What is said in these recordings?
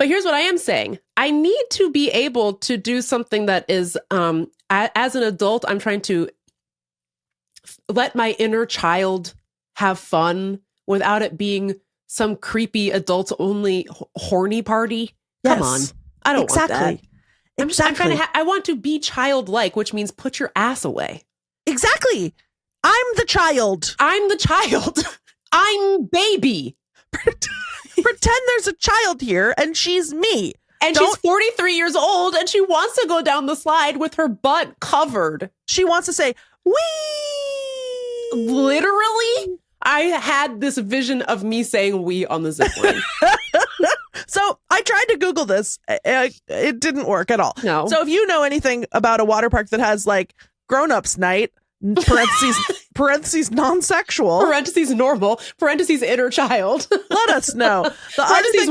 here's what I am saying. I need to be able to do something that is, as an adult, I'm trying to let my inner child have fun without it being some creepy adults only horny party. Yes. Come on. I don't want that. Exactly. I want to be childlike, which means put your ass away. Exactly. I'm the child. I'm the child. I'm baby. Pretend there's a child here and she's me. And she's 43 years old and she wants to go down the slide with her butt covered. She wants to say, wee. Literally, I had this vision of me saying wee on the zip line. So I tried to Google this. It didn't work at all. No. So if you know anything about a water park that has like grown-ups night, parentheses non-sexual, parentheses normal, parentheses inner child, let us know. The parentheses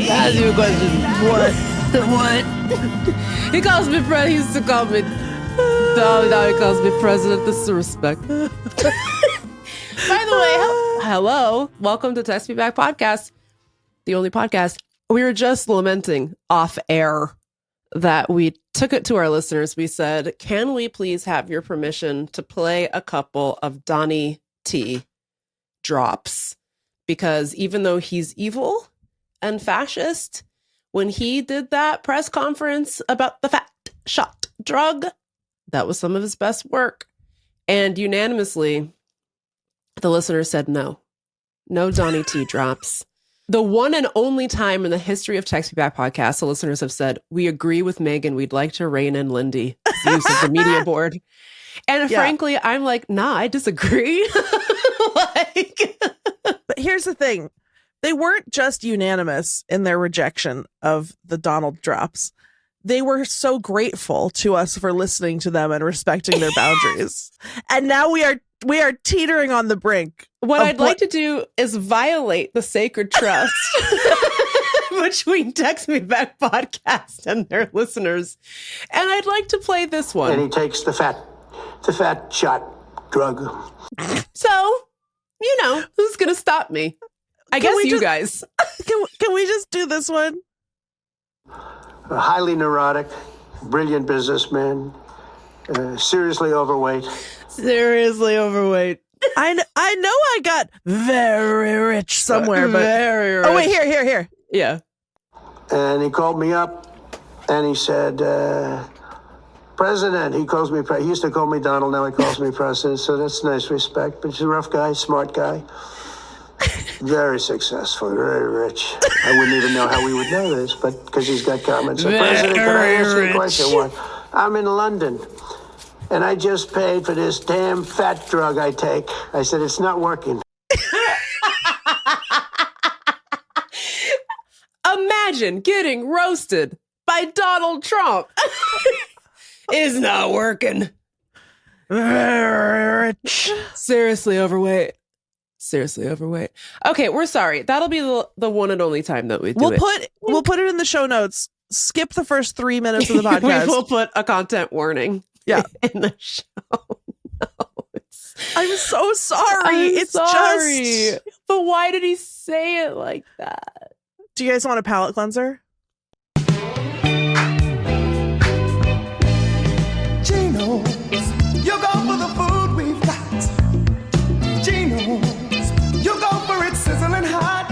That's your question. What? He calls me president. He used to call me. Now he calls me president. This is respect. By the way, hello. Welcome to Text Me Back Podcast, the only podcast. We were just lamenting off air that we took it to our listeners. We said, can we please have your permission to play a couple of Donny T drops? Because even though he's evil and fascist, when he did that press conference about the fat shot drug, that was some of his best work. And unanimously, the listeners said no Donny T drops. The one and only time in the history of Text Me Back podcast, the listeners have said, we agree with Meagan. We'd like to rein in Lindy use of the media board. And frankly, I'm like, nah, I disagree. But here's the thing. They weren't just unanimous in their rejection of the Donald drops. They were so grateful to us for listening to them and respecting their boundaries. And now we are teetering on the brink. What I'd like to do is violate the sacred trust between Text Me Back podcast and their listeners. And I'd like to play this one. And he takes the fat shot drug. So, who's going to stop me? I guess you guys. Can we just do this one? A highly neurotic, brilliant businessman, seriously overweight. Seriously overweight. I know I got very rich somewhere, but very rich. Oh wait, here. Yeah. And he called me up and he said, President, he calls me, he used to call me Donald, now he calls me President, so that's nice respect. But he's a rough guy, smart guy. Very successful, very rich. I wouldn't even know how we would know this, but because he's got comments. So, President, can I ask you a question? One, I'm in London, and I just paid for this damn fat drug I take. I said, it's not working. Imagine getting roasted by Donald Trump. It's not working. Very rich. Seriously overweight. Okay, we're sorry. That'll be the one and only time that we do it. We'll put it in the show notes. Skip the first 3 minutes of the podcast. We will put a content warning. Yeah. In the show. No, I'm so sorry. I'm sorry. But why did he say it like that? Do you guys want a palate cleanser? Gino's, you go for the food we've got. Gino's, you go for it sizzling hot.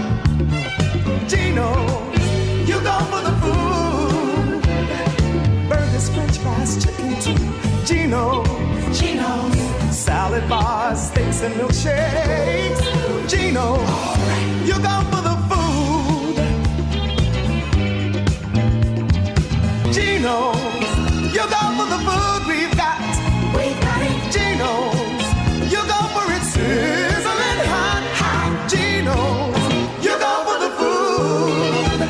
Gino's, you go for the food. Burgers, french fries, chicken too. Gino's, salad bars, steaks and milkshakes. Gino's, you go for the food. Gino's, you go for the food we've got. Gino's, you go for it sizzling hot. Gino's, you go for the food.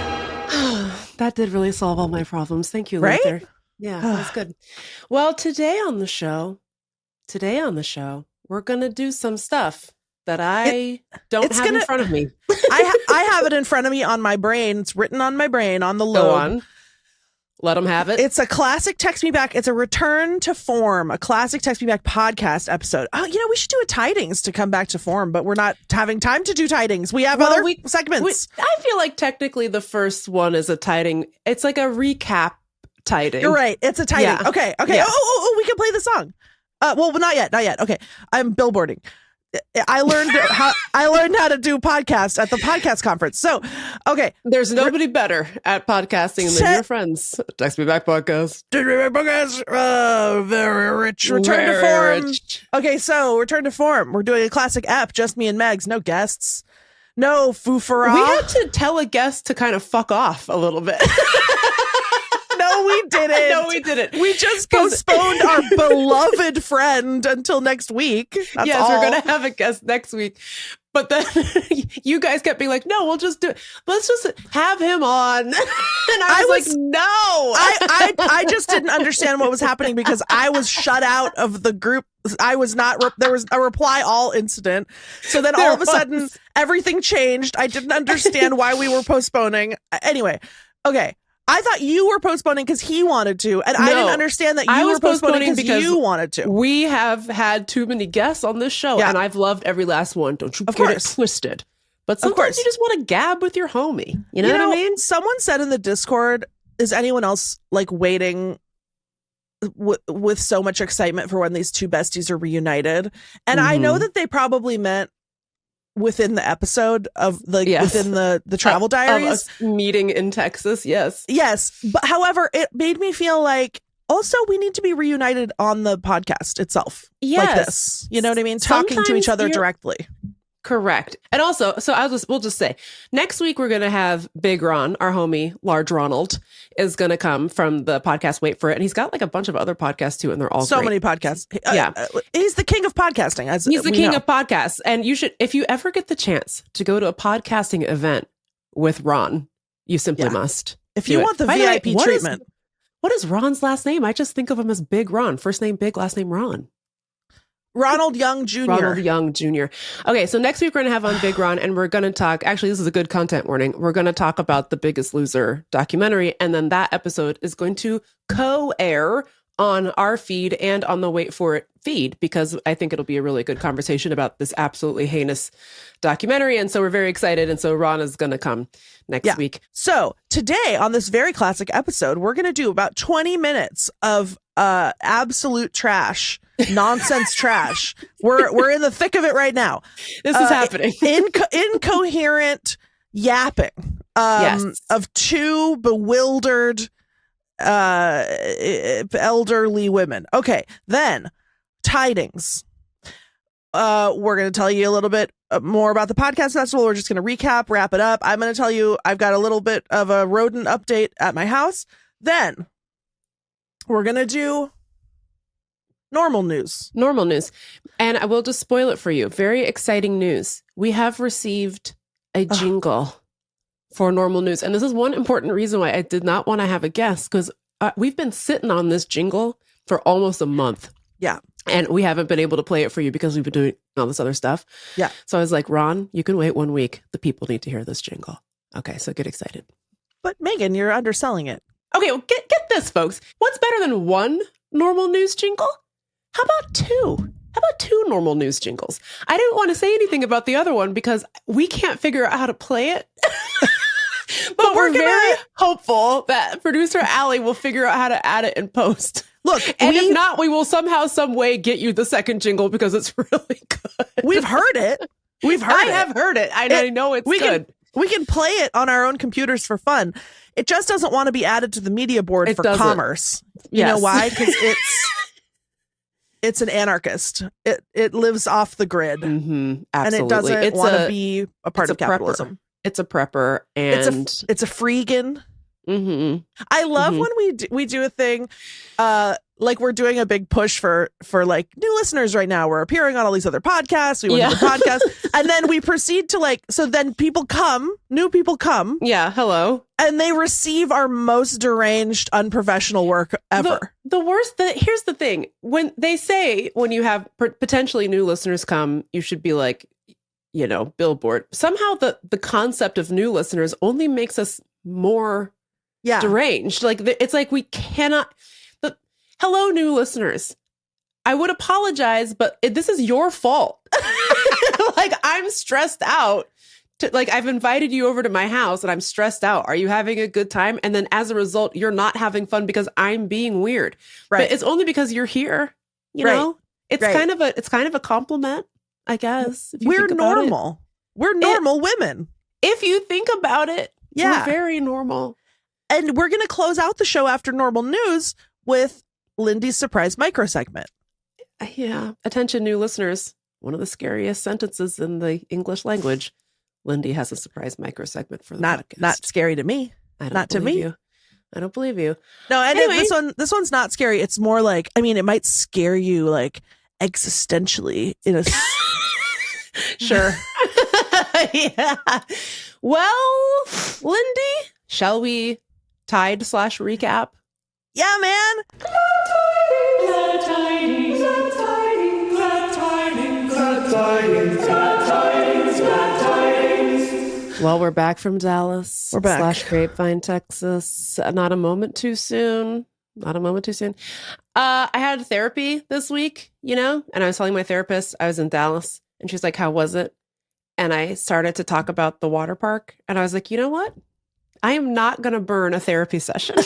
That did really solve all my problems. Thank you, Right? Luther. Yeah, that's good. Well, today on the show, we're going to do some stuff that I don't have in front of me. I have it in front of me on my brain. It's written on my brain on the lobe. Go on. Let them have it. It's a classic Text Me Back. It's a return to form, a classic Text Me Back podcast episode. Oh, we should do a Tidings to come back to form, but we're not having time to do Tidings. We have other segments. I feel like technically the first one is a Tiding. It's like a recap Tiding. You're right. It's a Tiding. Yeah. Okay. Yeah. Oh, we can play the song. Well, not yet. Okay. I'm billboarding. I learned how to do podcasts at the podcast conference. So, okay. There's nobody better at podcasting than your friends. Text Me Back podcast. Very rich. Return to form. Okay, so return to form. We're doing a classic ep. Just me and Megs. No guests. No foofara. We had to tell a guest to kind of fuck off a little bit. No, we didn't. No, we didn't. We just postponed our beloved friend until next week. That's yes, all. we're going to have a guest next week. But then you guys kept being like, no, we'll just do it. Let's just have him on. And I was like, no. I just didn't understand what was happening because I was shut out of the group. I was not, there was a reply all incident. So then all of a sudden everything changed. I didn't understand why we were postponing. Anyway, okay. I thought you were postponing because he wanted to, and I didn't understand that you were postponing because you wanted to. We have had too many guests on this show, and I've loved every last one. Don't you get it twisted. But sometimes you just want to gab with your homie. You know what I mean? Someone said in the Discord, is anyone else like waiting with so much excitement for when these two besties are reunited? And I know that they probably meant within the episode of within the travel diaries of us meeting in Texas. Yes. But however, it made me feel like also we need to be reunited on the podcast itself. Yes. Like this. You know what I mean? Talking to each other directly. Correct. And also, so we'll just say next week, we're going to have Big Ron, our homie, Large Ronald, is going to come from the podcast Wait For It. And he's got like a bunch of other podcasts too. And they're all so great. many podcasts. Yeah. He's the king of podcasting. He's the king of podcasts. And you should, if you ever get the chance to go to a podcasting event with Ron, you simply must. If you want the VIP treatment. What is Ron's last name? I just think of him as Big Ron. First name Big, last name Ron. Ronald Young Jr. Ronald Young Jr. Okay, so next week we're going to have on Big Ron, and we're going to talk, actually this is a good content warning, we're going to talk about the Biggest Loser documentary, and then that episode is going to co-air on our feed and on the Wait For It feed, because I think it'll be a really good conversation about this absolutely heinous documentary, and so we're very excited, and so Ron is going to come next week. So today on this very classic episode, we're going to do about 20 minutes of absolute trash, nonsense trash. We're in the thick of it right now. This is happening. Incoherent yapping of two bewildered elderly women. Okay, then Tidings. We're going to tell you a little bit more about the podcast festival. We're just going to wrap it up. I'm going to tell you I've got a little bit of a rodent update at my house. Then we're going to do normal news. And I will just spoil it for you. Very exciting news. We have received a jingle for normal news. And this is one important reason why I did not want to have a guest, because we've been sitting on this jingle for almost a month. Yeah. And we haven't been able to play it for you because we've been doing all this other stuff. Yeah. So I was like, Ron, you can wait 1 week. The people need to hear this jingle. Okay, so get excited. But Megan, you're underselling it. Okay, well, get this, folks. What's better than one normal news jingle? How about two? How about two normal news jingles? I didn't want to say anything about the other one because we can't figure out how to play it. But we're very hopeful that producer Allie will figure out how to add it in post. Look, and if not, we will somehow, some way get you the second jingle because it's really good. We've heard it. I have heard it. I know it's good. We can play it on our own computers for fun. It just doesn't want to be added to the media board for commerce. You know why? Because it's an anarchist. It lives off the grid. Mm-hmm, and it doesn't want to be a part of capitalism. It's a prepper, and it's a freegan. Mm-hmm. I love when we do a thing like we're doing a big push for like new listeners right now. We're appearing on all these other podcasts. We want to do the podcast. And then we proceed to like, so then new people come. Yeah. Hello. And they receive our most deranged, unprofessional work ever. The worst, here's the thing. When they say when you have potentially new listeners come, you should be like, you know, billboard. Somehow the concept of new listeners only makes us more deranged. Like it's like we cannot. Hello, new listeners. I would apologize, but this is your fault. Like I'm stressed out. Like I've invited you over to my house and I'm stressed out. Are you having a good time? And then as a result, you're not having fun because I'm being weird. Right. But it's only because you're here. You know, it's kind of a compliment, I guess. We're normal. We're normal women. If you think about it, we're very normal. And we're going to close out the show after normal news with Lindy's surprise micro segment. Yeah. Attention, new listeners. One of the scariest sentences in the English language. Lindy has a surprise micro segment for the podcast. Not scary to me. Not to me. I don't believe you. No, and anyway. This one's not scary. It's more like, I mean, it might scare you like existentially in a sure. Yeah. Well, Lindy, shall we tide/recap? Yeah, man. Well, we're back from Dallas. We're back. /Grapevine, Texas. Not a moment too soon. I had therapy this week, you know, and I was telling my therapist I was in Dallas, and she's like, "How was it?" And I started to talk about the water park, and I was like, you know what? I am not going to burn a therapy session.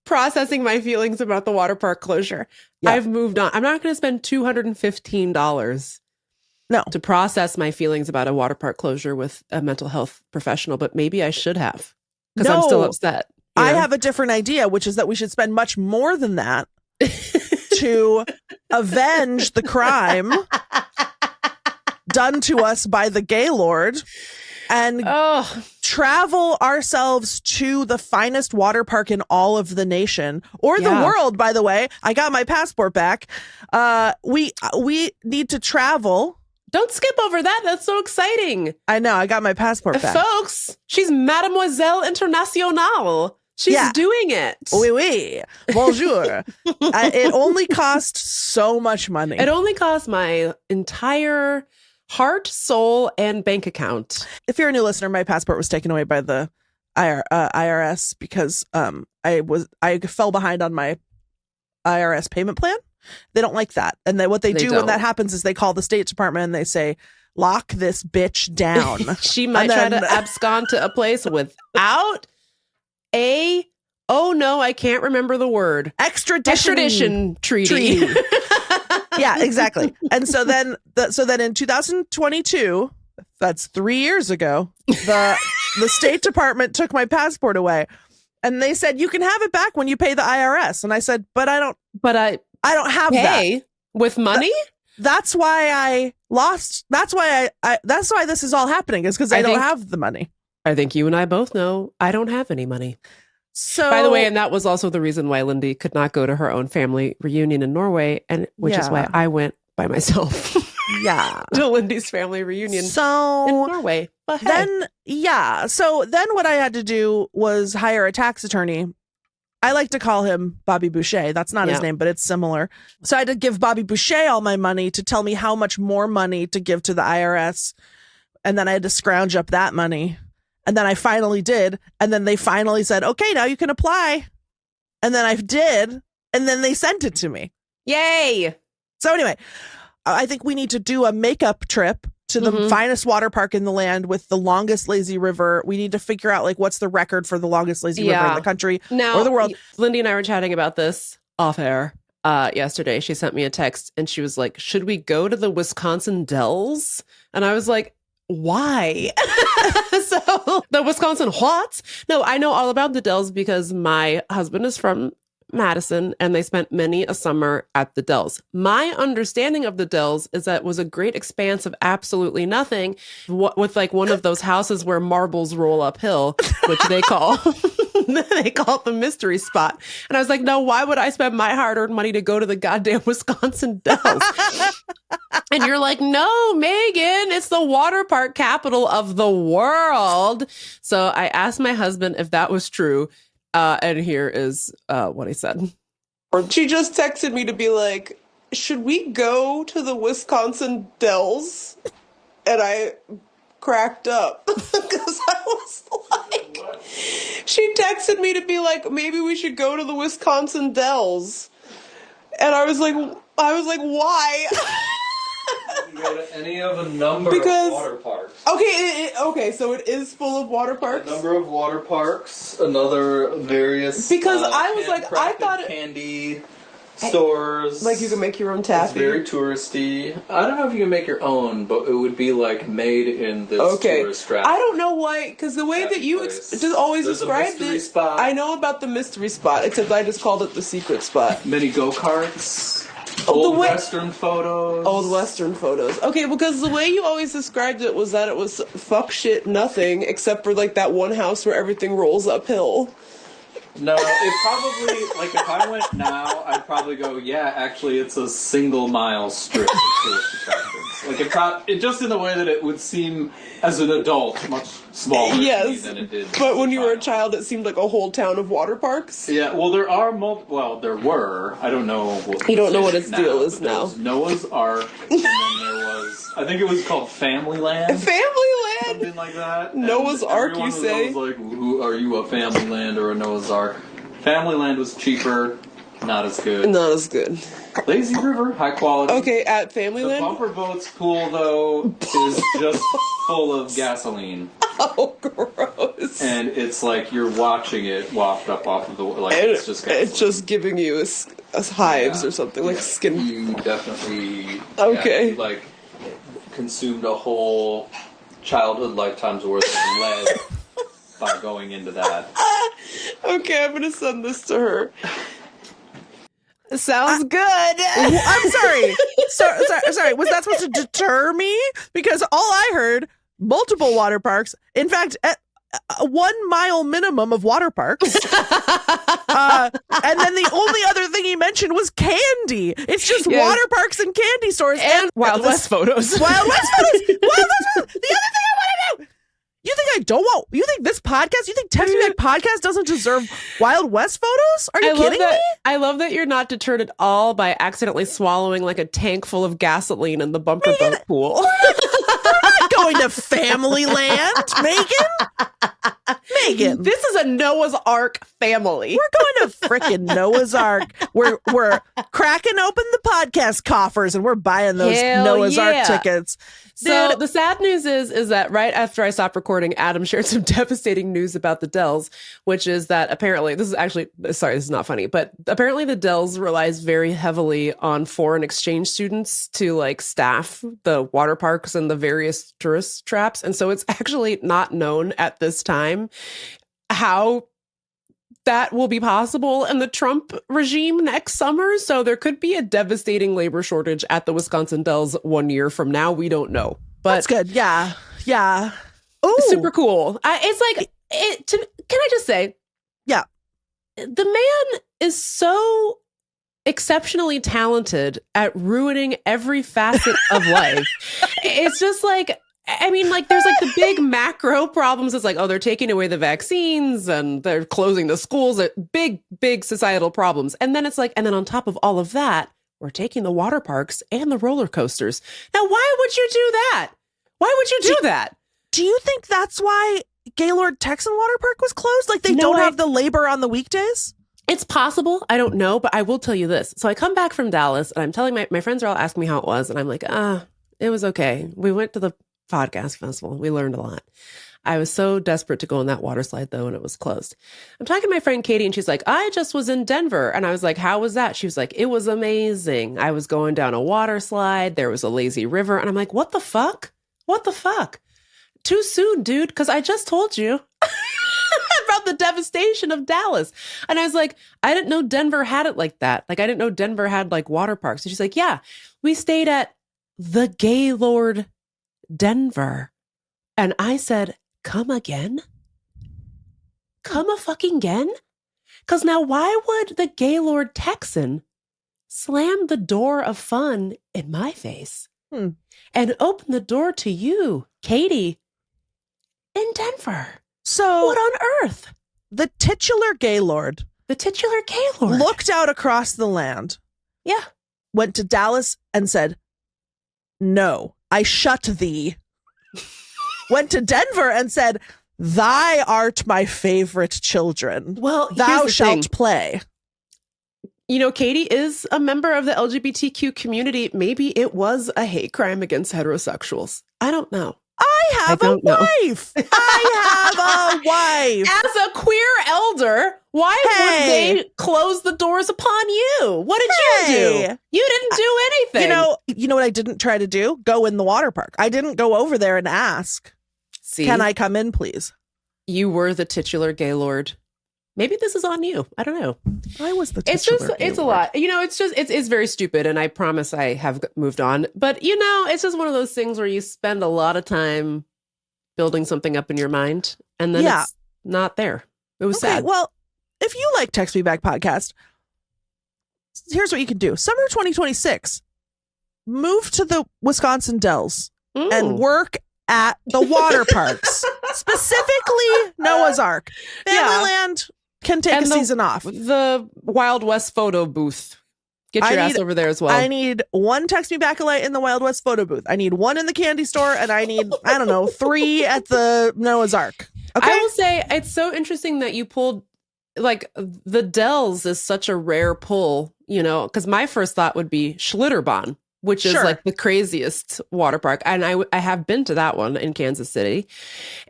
Processing my feelings about the water park closure. Yeah. I've moved on. I'm not going to spend $215 to process my feelings about a water park closure with a mental health professional, but maybe I should have because I'm still upset. I have a different idea, which is that we should spend much more than that to avenge the crime done to us by the Gaylord and travel ourselves to the finest water park in all of the nation or the world. By the way, I got my passport back. We need to travel. Don't skip over that. That's so exciting. I know. I got my passport back. Folks, she's Mademoiselle Internationale. She's doing it. Oui, oui. Bonjour. It only cost so much money. It only cost my entire heart, soul, and bank account. If you're a new listener, my passport was taken away by the IRS because I fell behind on my IRS payment plan. They don't like that. And what they do when that happens is they call the State Department and they say, lock this bitch down. She might try to abscond to a place without I can't remember the word. Extradition treaty. Yeah, exactly. And so then in 2022, that's 3 years ago, the State Department took my passport away and they said, you can have it back when you pay the IRS. And I said, but I don't have that. With money? That's why I lost. That's why that's why this is all happening is because I don't have the money. I think you and I both know I don't have any money. So, by the way, and that was also the reason why Lindy could not go to her own family reunion in Norway, and which is why I went by myself. To Lindy's family reunion in Norway. But hey. So then what I had to do was hire a tax attorney. I like to call him Bobby Boucher. That's not his name, but it's similar. So I had to give Bobby Boucher all my money to tell me how much more money to give to the IRS. And then I had to scrounge up that money. And then I finally did. And then they finally said, okay, now you can apply. And then I did. And then they sent it to me. Yay. So anyway, I think we need to do a makeup trip to the finest water park in the land with the longest lazy river. We need to figure out like what's the record for the longest lazy river in the country or the world. Lindy and I were chatting about this off air yesterday. She sent me a text and she was like, should we go to the Wisconsin Dells? And I was like, why? So the Wisconsin what? No, I know all about the Dells because my husband is from Madison and they spent many a summer at the Dells. My understanding of the Dells is that it was a great expanse of absolutely nothing with like one of those houses where marbles roll uphill, which they call They call it the mystery spot. And I was like, no, why would I spend my hard-earned money to go to the goddamn Wisconsin Dells? And you're like, no, Megan, it's the water park capital of the world. So I asked my husband if that was true. And here is what he said. She just texted me to be like, should we go to the Wisconsin Dells? And I cracked up because I was like, she texted me to be like, maybe we should go to the Wisconsin Dells. And I was like, why? You go to any of a number of water parks. Okay, so it is full of water parks? A number of water parks, another various because I was like, I thought it, candy stores. Like you can make your own taffy. It's very touristy. I don't know if you can make your own, but it would be like made in this tourist trap. I don't know why, because the way that you just always described it, spot. I know about the mystery spot, except I just called it the secret spot. Many go-karts. Old Western photos. Old Western photos. Okay, because the way you always described it was that it was fuck shit nothing, except for like that one house where everything rolls uphill. No, it probably, like if I went now, I'd probably go, yeah, actually it's a single mile strip of tourist attractions. Like it just in the way that it would seem as an adult much smaller to me than it did. But when you were a child, it seemed like a whole town of water parks. Yeah, well there are there were. I don't know what you don't know what its deal is now. There was Noah's Ark, and then there was, I think it was called Family Land. Something like that. Noah's Ark, you say? Was like, who are you, a Family Land or a Noah's Ark? Family Land was cheaper, not as good. Not as good. Lazy River, high quality. Okay, at Family Land? The Bumper Boats pool, though, is just full of gasoline. Oh, gross. And it's like you're watching it waft up off of the... it's just gasoline. It's just giving you hives or something, like skin. You definitely... Okay. Yeah, you, consumed a whole childhood lifetime's worth of lead by going into that. Okay, I'm gonna send this to her. Sounds good. I'm sorry. Sorry. Was that supposed to deter me? Because all I heard, multiple water parks. In fact, a 1 mile minimum of water parks. And then the only other thing he mentioned was candy. It's just water parks and candy stores and Wild West photos. Wild West photos. The other thing I want to know. You think this podcast, you think Text Me Back podcast doesn't deserve Wild West photos? Are you kidding me? I love that you're not deterred at all by accidentally swallowing like a tank full of gasoline in the bumper boat pool. We're not going to Family Land, Megan. This is a Noah's Ark family. We're going to frickin' Noah's Ark. We're cracking open the podcast coffers and we're buying those Noah's Ark tickets. So the sad news is that right after I stopped recording, Adam shared some devastating news about the Dells, which is that apparently, this is not funny, but apparently the Dells relies very heavily on foreign exchange students to staff the water parks and the various tourist traps. And so it's actually not known at this time how that will be possible in the Trump regime next summer. So there could be a devastating labor shortage at the Wisconsin Dells 1 year from now. We don't know. But that's good. Yeah. Yeah. Oh, super cool. Can I just say? Yeah. The man is so exceptionally talented at ruining every facet of life. It's just there's the big macro problems. It's they're taking away the vaccines and they're closing the schools. Big societal problems. And then and then on top of all of that, we're taking the water parks and the roller coasters. Now, why would you do that? Why would you do that? Do you think that's why Gaylord Texan Water Park was closed? They don't have the labor on the weekdays? It's possible. I don't know, but I will tell you this. So I come back from Dallas and I'm telling my friends are all asking me how it was. And I'm like, it was okay. We went to the podcast festival. We learned a lot. I was so desperate to go on that water slide though, and it was closed. I'm talking to my friend Katie and she's like, I just was in Denver. And I was like, how was that? She was like, it was amazing. I was going down a water slide. There was a lazy river. And I'm like, what the fuck? What the fuck? Too soon, dude. Because I just told you about the devastation of Dallas. And I was like, I didn't know Denver had it like that. I didn't know Denver had water parks. And she's like, yeah, we stayed at the Gaylord Denver. And I said, come again? come a fucking again? Because now why would the Gaylord Texan slam the door of fun in my face and open the door to you, Katie, in Denver? So What on earth? the titular Gaylord The titular Gaylord looked out across the land, Yeah. went to Dallas and said, "No, I shut thee." Went to Denver and said, "Thy art my favorite children. Well, Thou here's the shalt thing. play." You know, Katie is a member of the LGBTQ community. Maybe it was a hate crime against heterosexuals. I don't know. I have a don't know. wife. I have a wife. As a queer elder, why would Hey. they close the doors upon you? What did you Hey. do? You didn't do anything. You know what I didn't try to do? Go in the water park. I didn't go over there and ask, See, "Can I come in, please?" you were the titular Gaylord. Maybe this is on you. I don't know. I was the It's titular just, it's a Gaylord. lot. You know, it's very stupid. And I promise I have moved on. But, you know, it's just one of those things where you spend a lot of time building something up in your mind and then Yeah. it's not there. It was Okay, sad. well, if you like Text Me Back podcast, here's what you can do. Summer 2026, move to the Wisconsin Dells Mm. and work at the water parks, specifically Noah's Ark. Yeah. Familyland can take And a season off. The Wild West photo booth. Get I your ass need- over there as well. I need one Text Me Back a light in the Wild West photo booth. I need one in the candy store, and I need, I don't know, 3 at the Noah's Ark. Okay. I will say it's so interesting that you pulled, like, the Dells is such a rare pull, you know, because my first thought would be Schlitterbahn, which is Sure. like the craziest water park. And I have been to that one in Kansas City,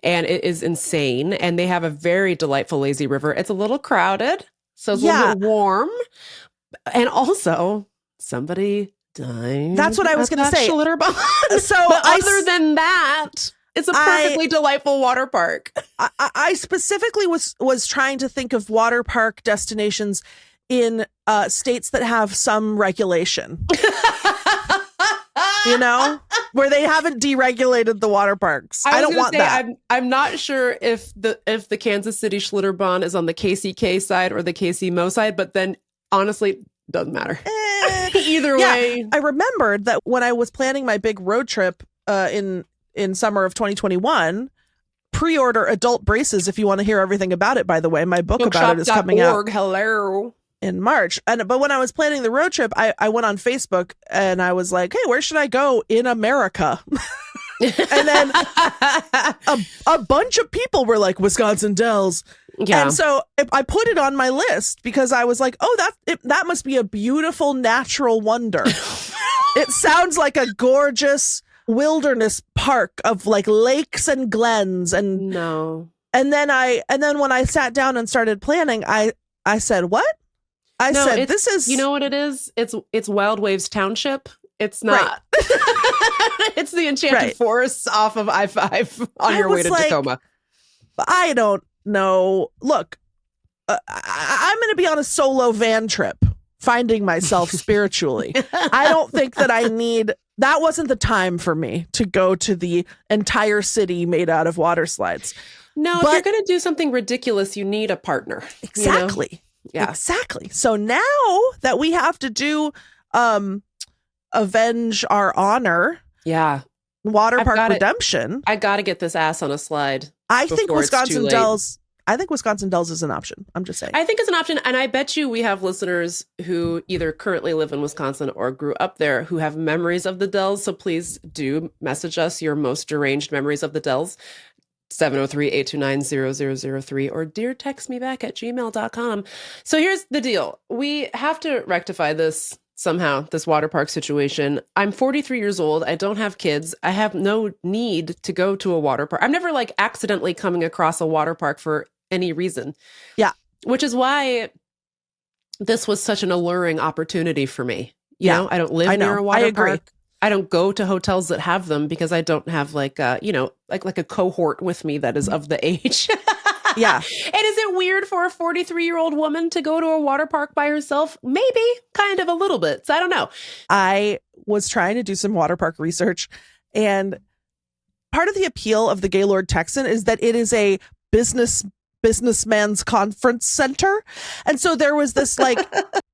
and it is insane. And they have a very delightful lazy river. It's a little crowded, so it's a Yeah. little bit warm. And also, somebody died. That's what I was at gonna that say. Schlitterbahn. So But I other than that, it's a perfectly delightful water park. I specifically was trying to think of water park destinations in states that have some regulation. You know, where they haven't deregulated the water parks. I was don't gonna want say, that. I'm not sure if the Kansas City Schlitterbahn is on the KCK side or the KCMO side, but then honestly, doesn't matter. Either Yeah, way. I remembered that when I was planning my big road trip in summer of 2021. Pre-order adult braces if you want to hear everything about it. By the way, my book about it is coming out Hello. in March. But when I was planning the road trip, I went on Facebook and I was like, "Hey, where should I go in America?" And then a bunch of people were like, "Wisconsin Dells." Yeah. And so I put it on my list because I was like, "Oh, that must be a beautiful natural wonder." It sounds like a gorgeous wilderness park of like lakes and glens and No. and then when I sat down and started planning, I said, "What?" I No, said, it's- "This is You know what it is? It's Wild Waves Township. It's not. It's the Enchanted Right. Forests off of I-5 on I your way was to like, Tacoma. I don't know. Look, I'm going to be on a solo van trip, finding myself spiritually. I don't think that I need. That wasn't the time for me to go to the entire city made out of water slides. No, But- if you're going to do something ridiculous, you need a partner. you know? Exactly. Yeah. Exactly. So now that we have to do avenge our honor, Yeah. water I've park got it. redemption, I got to get this ass on a slide. I think before it's too Wisconsin late. Dells. I think Wisconsin Dells is an option. I'm just saying. I think it's an option. And I bet you we have listeners who either currently live in Wisconsin or grew up there who have memories of the Dells. So please do message us your most deranged memories of the Dells. 703-829-0003 or dear text me back at gmail.com. So here's the deal. We have to rectify this somehow, this water park situation. I'm 43 years old. I don't have kids. I have no need to go to a water park. I'm never like accidentally coming across a water park for any reason. Yeah. Which is why this was such an alluring opportunity for me. You Yeah. know, I don't live I know. near a water I agree. park. I don't go to hotels that have them because I don't have like a, like a cohort with me that is of the age. Yeah. And is it weird for a 43-year-old woman to go to a water park by herself? Maybe, kind of a little bit. So I don't know. I was trying to do some water park research, and part of the appeal of the Gaylord Texan is that it is a business businessman's conference center. And so there was this like,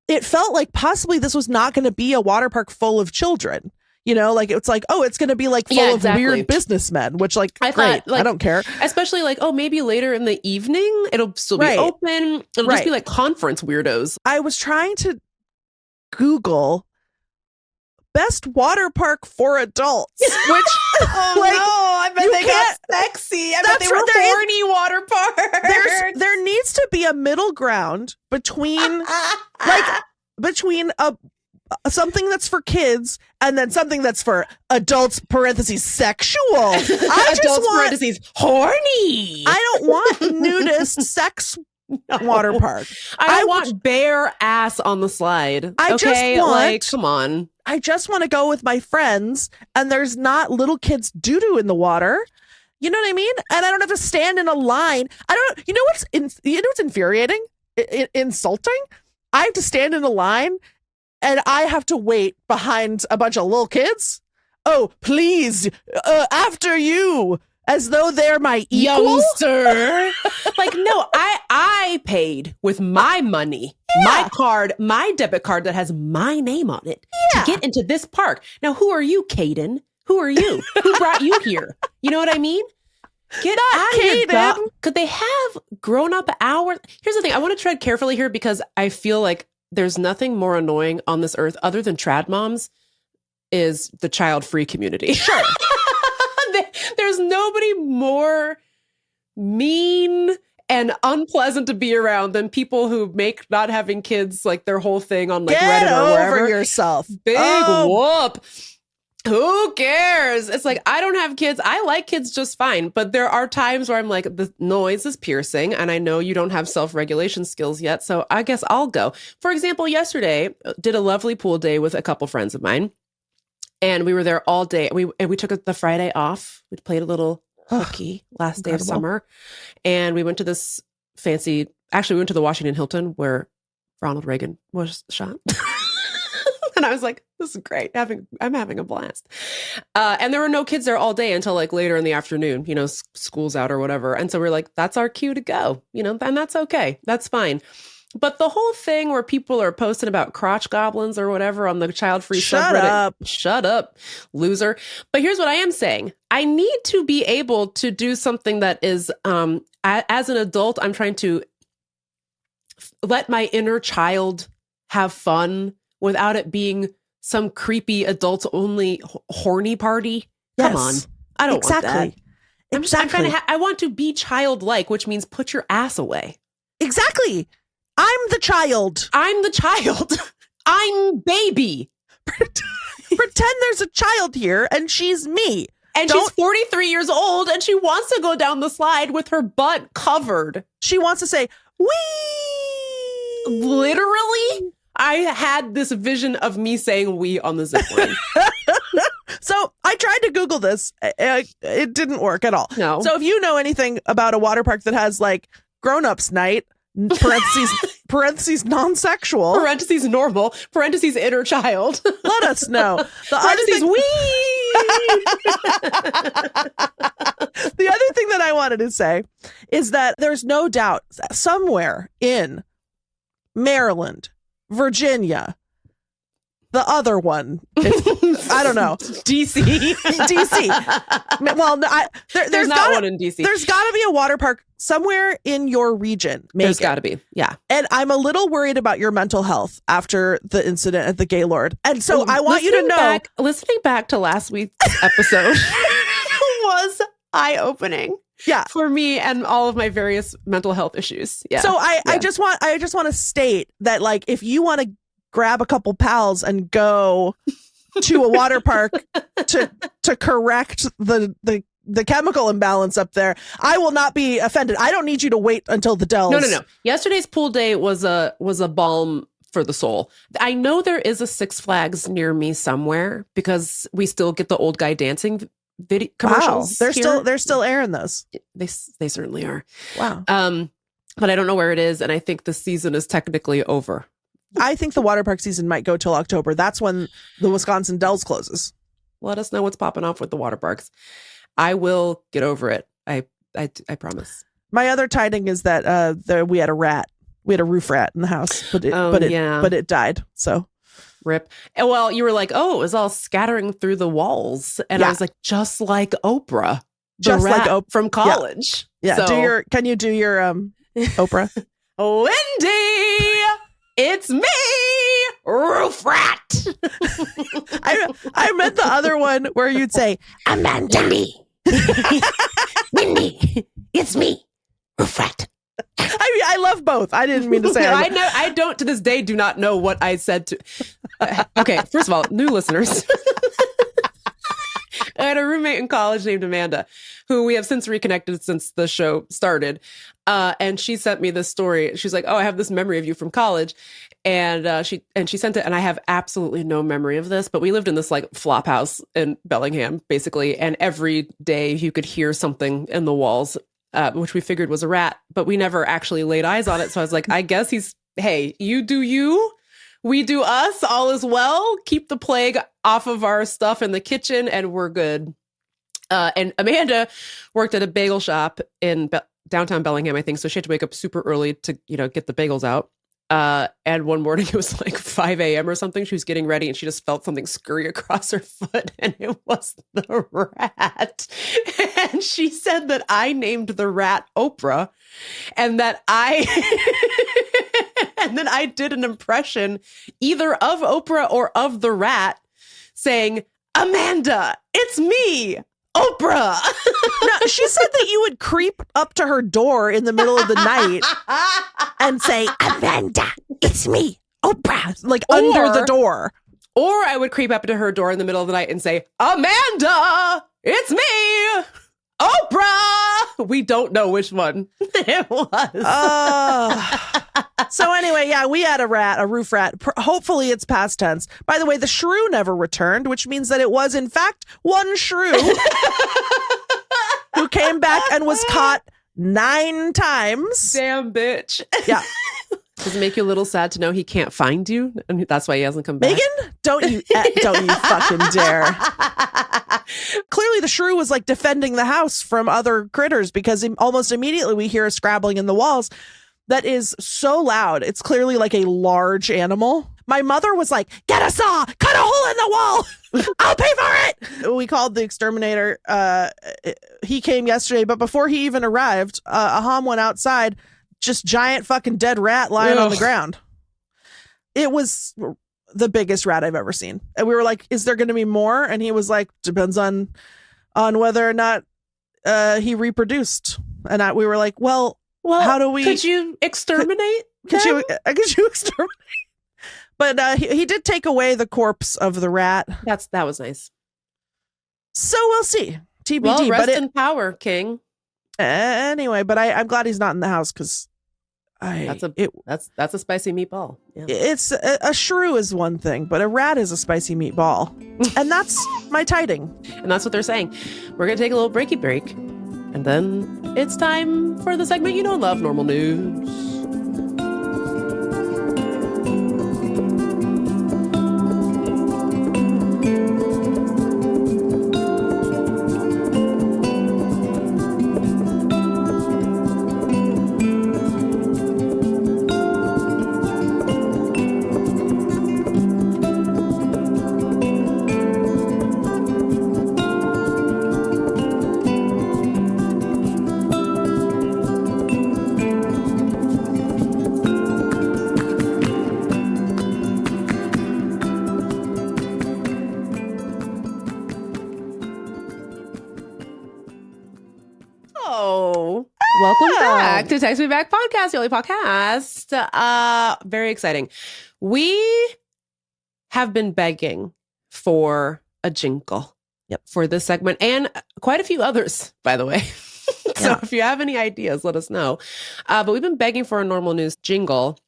it felt like possibly this was not going to be a water park full of children. You know, like it's like, oh, it's going to be like full of weird businessmen, which like, I great, thought, like, I don't care. Especially like, oh, maybe later in the evening, it'll still be open. It'll just be like conference weirdos. I was trying to Google best water park for adults, which oh like, no, I bet they got sexy. I bet they were horny water parks. There needs to be a middle ground between between something that's for kids and then something that's for adults parentheses sexual. I just want parentheses horny. I don't want nudist sex water park. I want bare ass on the slide. I just want, like, come on. I just want to go with my friends and there's not little kids doo-doo in the water. You know what I mean? And I don't have to stand in a line. I don't, you know what's infuriating? Insulting? I have to stand in a line and I have to wait behind a bunch of little kids. Oh, please, after you, as though they're my equal. Youngster. Like, no, I paid with my money, my card, my debit card that has my name on it to get into this park. Now, who are you, Caden? Who are you? Who brought you here? You know what I mean? Get out of here. Could they have grown-up hours? Here's the thing. I want to tread carefully here because I feel like there's nothing more annoying on this earth other than trad moms is the child-free community. Sure. There's nobody more mean and unpleasant to be around than people who make not having kids like their whole thing on like Get Reddit or wherever. Over yourself. Big whoop. Who cares? It's like, I don't have kids. I like kids just fine. But there are times where I'm like, the noise is piercing and I know you don't have self-regulation skills yet. So I guess I'll go. For example, yesterday, did a lovely pool day with a couple friends of mine. And we were there all day. We took the Friday off. We played a little hooky last day of summer. And we went to this fancy, actually we went to the Washington Hilton where Ronald Reagan was shot. And I was like, this is great. I'm having a blast. And there were no kids there all day until like later in the afternoon, you know, school's out or whatever. And so we're like, that's our cue to go, you know, and that's okay. That's fine. But the whole thing where people are posting about crotch goblins or whatever on the child-free subreddit. Shut up, loser. But here's what I am saying. I need to be able to do something that is, as an adult, I'm trying to let my inner child have fun without it being some creepy adults-only horny party. Yes. Come on. I don't want that. I'm trying to I want to be childlike, which means put your ass away. Exactly. I'm the child. I'm baby. Pretend there's a child here and she's me. And she's 43 years old and she wants to go down the slide with her butt covered. She wants to say, wee. Literally, I had this vision of me saying wee on the zip line. So I tried to Google this. It didn't work at all. No. So if you know anything about a water park that has like grown-ups night, parentheses non-sexual, parentheses normal, parentheses inner child, let us know. The other thing that I wanted to say is that there's no doubt somewhere in Maryland, Virginia, the other one, I don't know, DC. Well, there's not one in DC. There's got to be a water park somewhere in your region. There's got to be, yeah. And I'm a little worried about your mental health after the incident at the Gaylord. And so I want you to know, listening back to last week's episode was eye-opening. Yeah, for me and all of my various mental health issues. Yeah. So I just want to state that, like, if you want to grab a couple pals and go to a water park to correct the chemical imbalance up there, I will not be offended. I don't need you to wait until the Dells. No. Yesterday's pool day was a balm for the soul. I know there is a Six Flags near me somewhere because we still get the old guy dancing video commercials. Wow. They're still airing those. They certainly are. Wow. But I don't know where it is, and I think the season is technically over. I think the water park season might go till October. That's when the Wisconsin Dells closes. Let us know what's popping off with the water parks. I will get over it. I promise. My other tiding is that we had a rat. We had a roof rat in the house, but it died. So Rip. And well, you were like, oh, it was all scattering through the walls. And I was like, just like Oprah. Just like Oprah from college. Yeah. So, can you do your Oprah? Lindy, it's me, roof rat. I meant the other one where you'd say, Amanda. Windy, it's me, roof rat. I love both. I didn't mean to say I don't to this day do not know what I said to. Okay, first of all, new listeners. I had a roommate in college named Amanda, who we have since reconnected since the show started. And she sent me this story. She's like, oh, I have this memory of you from college. And she sent it, and I have absolutely no memory of this, but we lived in this like flop house in Bellingham, basically. And every day you could hear something in the walls, which we figured was a rat, but we never actually laid eyes on it. So I was like, I guess hey, you do you. We do us, all is well. Keep the plague off of our stuff in the kitchen, and we're good. And Amanda worked at a bagel shop in downtown Bellingham, I think. So she had to wake up super early to, get the bagels out. And one morning it was like 5 a.m. or something. She was getting ready and she just felt something scurry across her foot, and it was the rat. And she said that I named the rat Oprah, and that and then I did an impression either of Oprah or of the rat saying, Amanda, it's me, Oprah. No, she said that you would creep up to her door in the middle of the night and say, Amanda, it's me, Oprah. Like under the door. Or I would creep up to her door in the middle of the night and say, Amanda, it's me, Oprah. We don't know which one it was. So anyway, yeah, we had a roof rat. Hopefully it's past tense. By the way, the shrew never returned, which means that it was in fact one shrew who came back and was caught 9 times. Damn bitch. Yeah. Does it make you a little sad to know he can't find you? And that's why he hasn't come back. Meagan, don't you fucking dare. Clearly the shrew was like defending the house from other critters, because almost immediately we hear a scrabbling in the walls that is so loud. It's clearly like a large animal. My mother was like, get a saw, cut a hole in the wall. I'll pay for it. We called the exterminator. He came yesterday, but before he even arrived, Aham went outside, just giant fucking dead rat lying on the ground. It was the biggest rat I've ever seen. And we were like, is there going to be more? And he was like, depends on whether or not he reproduced. And we were like, well, how do we? Could you exterminate? Could you exterminate? But he did take away the corpse of the rat. That was nice. So we'll see. TBD. Well, rest in power, King. Anyway, but I'm glad he's not in the house, because that's a spicy meatball. Yeah. It's a shrew is one thing, but a rat is a spicy meatball, and that's my tiding. And that's what they're saying. We're gonna take a little breaky break, and then it's time for the segment you know and love, normal news. Welcome back to Text Me Back Podcast, the only podcast. Very exciting. We have been begging for a jingle for this segment, and quite a few others, by the way. So if you have any ideas, let us know. But we've been begging for a normal news jingle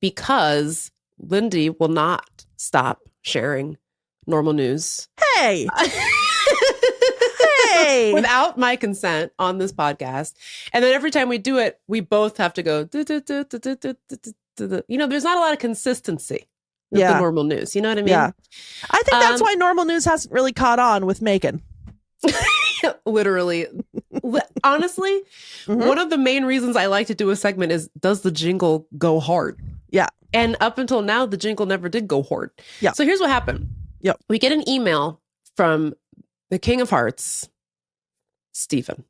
because Lindy will not stop sharing normal news. Hey! Without my consent on this podcast. And then every time we do it, we both have to go, there's not a lot of consistency with the normal news. You know what I mean? Yeah. I think that's why normal news hasn't really caught on with Meagan. Literally Honestly, Mhm. one of the main reasons I like to do a segment is, does the jingle go hard? Yeah. And up until now, the jingle never did go hard. Yeah. So here's what happened. Yep. We get an email from the King of Hearts, Stephen.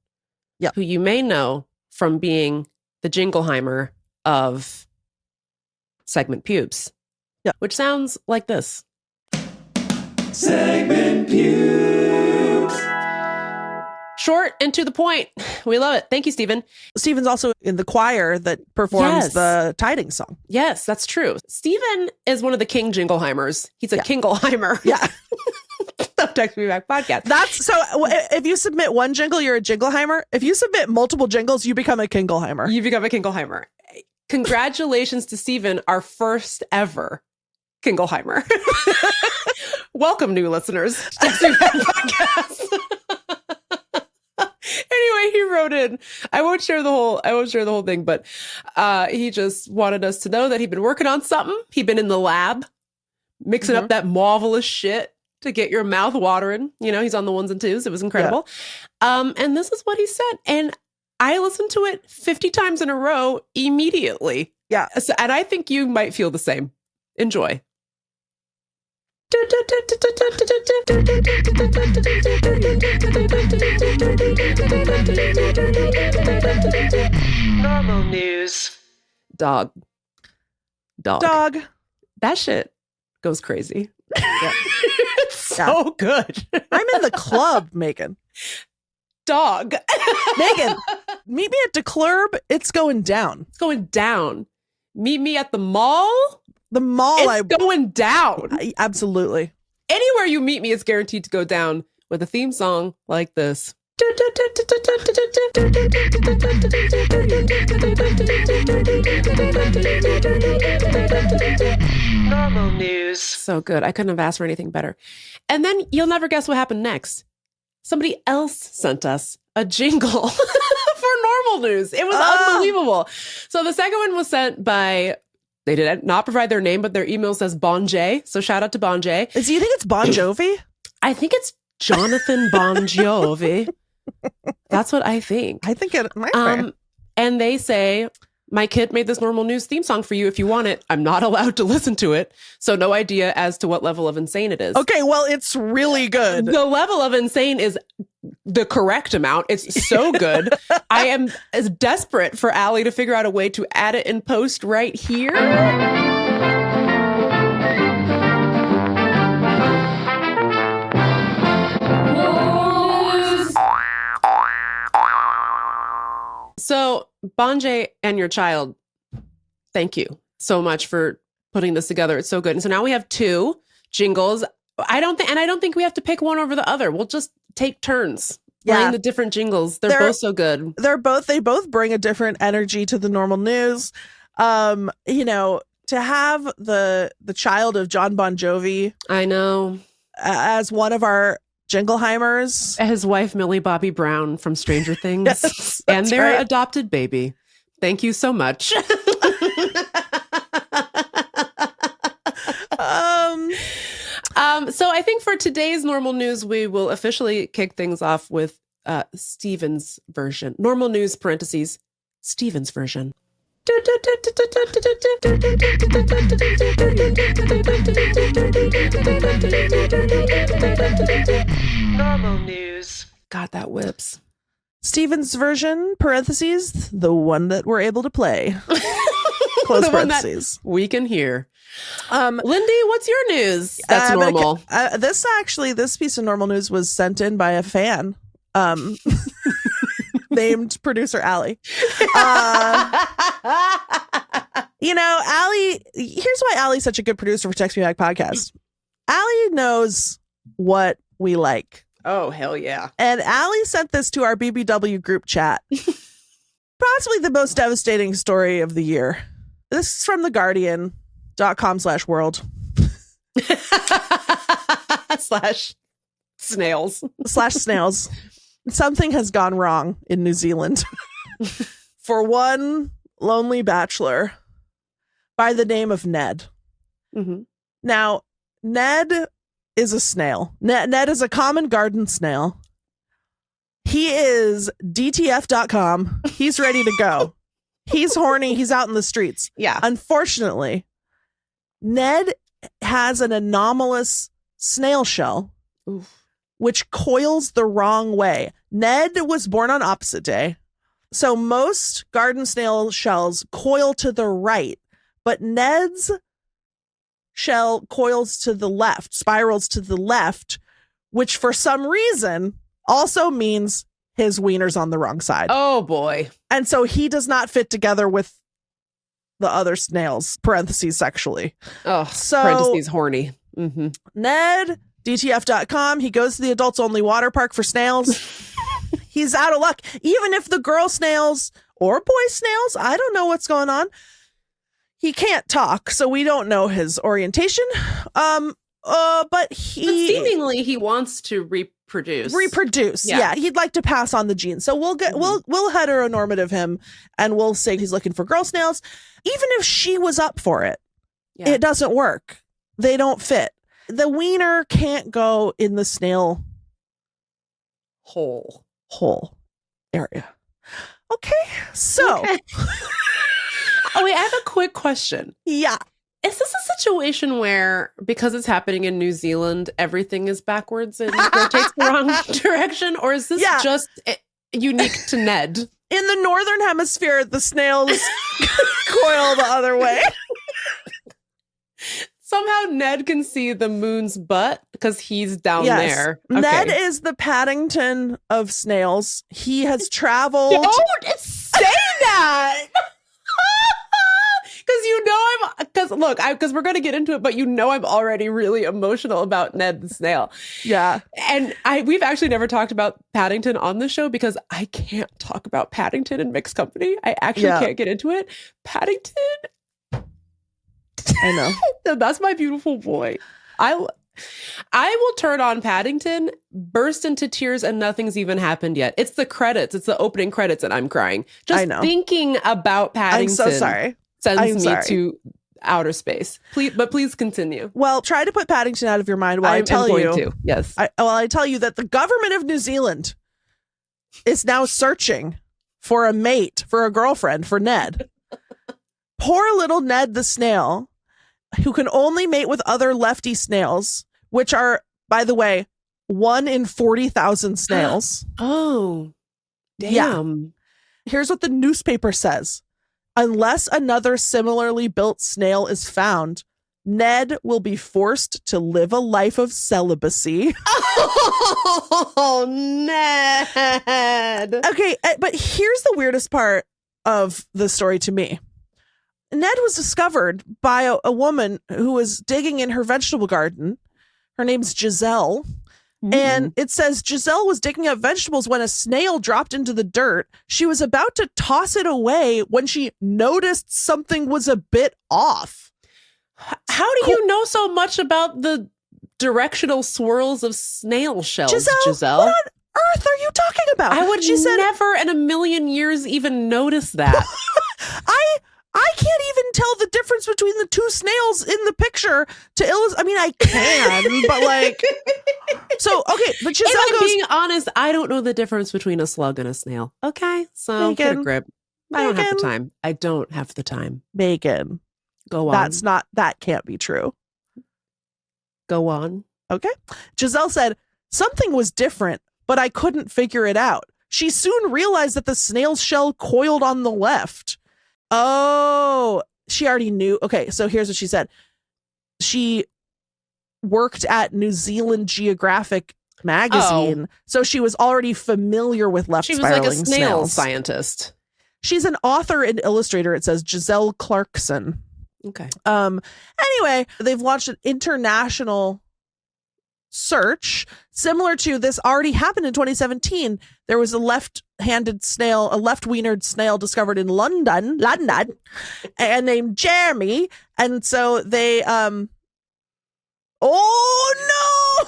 Yep. Who you may know from being the Jingleheimer of Segment Pubes. Yep. Which sounds like this. Segment Pubes. Short and to the point. We love it. Thank you, Stephen. Stephen's also in the choir that performs Yes. the Tidings song. Yes, that's true. Stephen is one of the King Jingleheimers. He's a Yeah. Kingleheimer. Yeah. of Text Me Back podcast. That's so if you submit one jingle, you're a Jingleheimer. If you submit multiple jingles, you become a Kingleheimer. You become a Kingleheimer. Congratulations to Stephen, our first ever Kingleheimer. Welcome, new listeners, to Text Me Back podcast. Anyway, he wrote in. I won't share the whole thing, but he just wanted us to know that he'd been working on something. He'd been in the lab, mixing up that marvelous shit to get your mouth watering. You know, he's on the ones and twos. It was incredible. And this is what he said. And I listened to it 50 times in a row immediately. Yeah. So, and I think you might feel the same. Enjoy. Normal news. Dog. Dog. That shit goes crazy. Yeah. So good. I'm in the club, Megan. Dog. Megan, meet me at DeClurb. It's going down. It's going down. Meet me at the mall. The mall. It's going down. Absolutely. Anywhere you meet me, it's guaranteed to go down with a theme song like this. Normal news. So good. I couldn't have asked for anything better. And then you'll never guess what happened next. Somebody else sent us a jingle for normal news. It was unbelievable. So the second one was sent by, they did not provide their name, but their email says Bon J. So shout out to Bon J. Do you think it's Bon Jovi? I think it's Jonathan Bon Jovi. That's what I think. I think it might be. And they say, my kid made this normal news theme song for you if you want it. I'm not allowed to listen to it. So no idea as to what level of insane it is. Okay, well, it's really good. The level of insane is the correct amount. It's so good. I am as desperate for Allie to figure out a way to add it in post right here. So, Bonjay and your child, thank you so much for putting this together. It's so good. And so now we have two jingles. I don't think we have to pick one over the other. We'll just take turns playing the different jingles. They're both so good. They both bring a different energy to the normal news. You know, to have the child of John Bon Jovi, I know, as one of our Jingleheimers, his wife Millie Bobby Brown from Stranger Things, yes, and their right. adopted baby. Thank you so much. So I think for today's normal news, we will officially kick things off with Steven's version. Normal news parentheses, Steven's version. Normal news. God, that whips. Steven's version, parentheses, the one that we're able to play. Close The one that parentheses. we can hear. Lindy, what's your news? That's normal. This piece of normal news was sent in by a fan. Named producer Allie. You know, Allie, here's why Allie's such a good producer for Text Me Back podcast. Allie knows what we like. Oh, hell yeah. And Allie sent this to our BBW group chat. Possibly the most devastating story of the year. This is from theguardian.com/world. /snails. /snails. Something has gone wrong in New Zealand for one lonely bachelor by the name of Ned. Mm-hmm. Now, Ned is a snail. Ned is a common garden snail. He is DTF.com. He's ready to go. He's horny. He's out in the streets. Yeah. Unfortunately, Ned has an anomalous snail shell, which coils the wrong way. Ned was born on opposite day. So most garden snail shells coil to the right, but Ned's shell coils to the left, spirals to the left, which for some reason also means his wiener's on the wrong side. Oh, boy. And so he does not fit together with the other snails, parentheses sexually. Oh, So- parentheses horny. Mm-hmm. Ned, DTF.com, he goes to the adults only water park for snails. He's out of luck. Even if the girl snails or boy snails, I don't know what's going on. He can't talk, so we don't know his orientation. But seemingly he wants to reproduce. Yeah. He'd like to pass on the gene. So we'll heteronormative him, and we'll say he's looking for girl snails. Even if she was up for it, it doesn't work. They don't fit. The wiener can't go in the snail hole area. Okay. So Oh, wait, I have a quick question. yeah. Is this a situation where, because it's happening in New Zealand, everything is backwards and rotates the wrong direction? Or is this just unique to Ned? In the northern hemisphere, the snails coil the other way. Somehow Ned can see the moon's butt because he's down there. Okay. Ned is the Paddington of snails. He has traveled. Don't say that. Because we're going to get into it, but I'm already really emotional about Ned the snail. Yeah. And we've actually never talked about Paddington on the show because I can't talk about Paddington in mixed company. I actually can't get into it. Paddington. I know. That's my beautiful boy. I will turn on Paddington, burst into tears, and nothing's even happened yet. It's the credits. It's the opening credits, and I'm crying. Just thinking about Paddington. I'm so sorry. Sends me to outer space. Please continue. Well, try to put Paddington out of your mind while I tell you. Yes. I tell you that the government of New Zealand is now searching for a mate, for a girlfriend for Ned. Poor little Ned the snail, who can only mate with other lefty snails, which are, by the way, 1 in 40,000 snails. Oh, damn. Yeah. Here's what the newspaper says. Unless another similarly built snail is found, Ned will be forced to live a life of celibacy. Oh, Ned. Okay, but here's the weirdest part of the story to me. Ned was discovered by a woman who was digging in her vegetable garden. Her name's Giselle. And it says Giselle was digging up vegetables when a snail dropped into the dirt. She was about to toss it away when she noticed something was a bit off. How do you know so much about the directional swirls of snail shells, Giselle? What on earth are you talking about? I would never in a million years even notice that. I can't even tell the difference between the two snails in the picture to illustrate. I mean, I can, but like, so, okay. But Giselle goes, being honest, I don't know the difference between a slug and a snail. Okay. So get a grip. I don't have the time. I don't have the time. Megan. Go on. That can't be true. Go on. Okay. Giselle said, something was different, but I couldn't figure it out. She soon realized that the snail's shell coiled on the left. Oh, she already knew. Okay, so here's what she said. She worked at New Zealand Geographic magazine, so she was already familiar with left spiraling snails. She was like a snail scientist. She's an author and illustrator, it says Giselle Clarkson. Okay. Anyway, they've launched an international search similar to this. Already happened in 2017. There was a left-handed snail, a left-wienered snail discovered in London, and named Jeremy. And so they, oh no!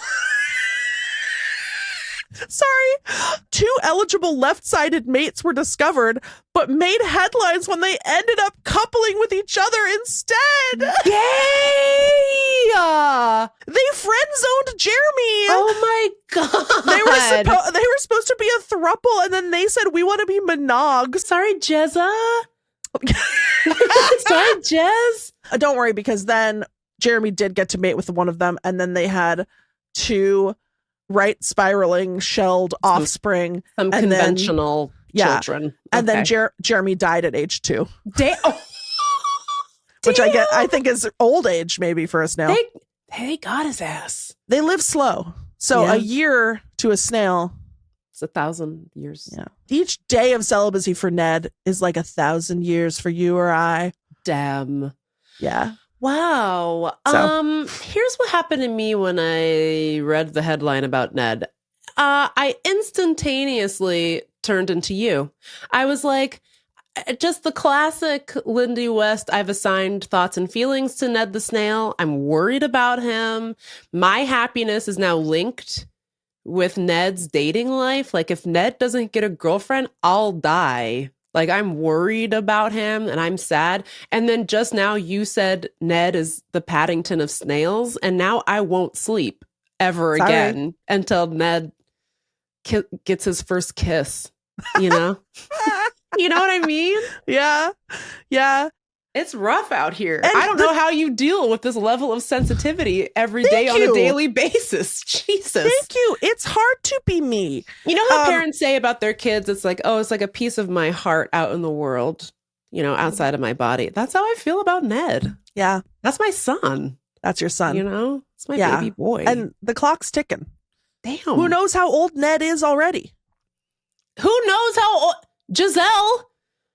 Sorry. 2 eligible left-sided mates were discovered, but made headlines when they ended up coupling with each other instead. Yay! They friend zoned Jeremy. Oh my god. They were supposed to be a throuple, and then they said we want to be monogs. Sorry, Jezza. Sorry, Jez. Don't worry, because then Jeremy did get to mate with one of them, and then they had 2 right spiraling shelled offspring. Some and conventional then, children. And then Okay. Jeremy died at age 2. Which Damn. I think is old age maybe for a snail. They got his ass. They live slow. So Yeah. a year to a snail. It's 1,000 years. Yeah. Each day of celibacy for Ned is like 1,000 years for you or I. Damn. Yeah. Wow. So. Here's what happened to me when I read the headline about Ned. I instantaneously turned into you. I was like, just the classic Lindy West. I've assigned thoughts and feelings to Ned the Snail. I'm worried about him. My happiness is now linked with Ned's dating life. Like, if Ned doesn't get a girlfriend, I'll die. Like, I'm worried about him and I'm sad. And then just now you said Ned is the Paddington of snails. And now I won't sleep ever again until Ned gets his first kiss, you know? You know what I mean? Yeah. Yeah. It's rough out here. And I don't know how you deal with this level of sensitivity every day on a daily basis. Jesus. Thank you. It's hard to be me. You know how parents say about their kids, it's like, oh, it's like a piece of my heart out in the world, you know, outside of my body. That's how I feel about Ned. Yeah. That's my son. That's your son. You know? It's my Yeah. baby boy. And the clock's ticking. Damn. Who knows how old Ned is already? Who knows how old? Giselle?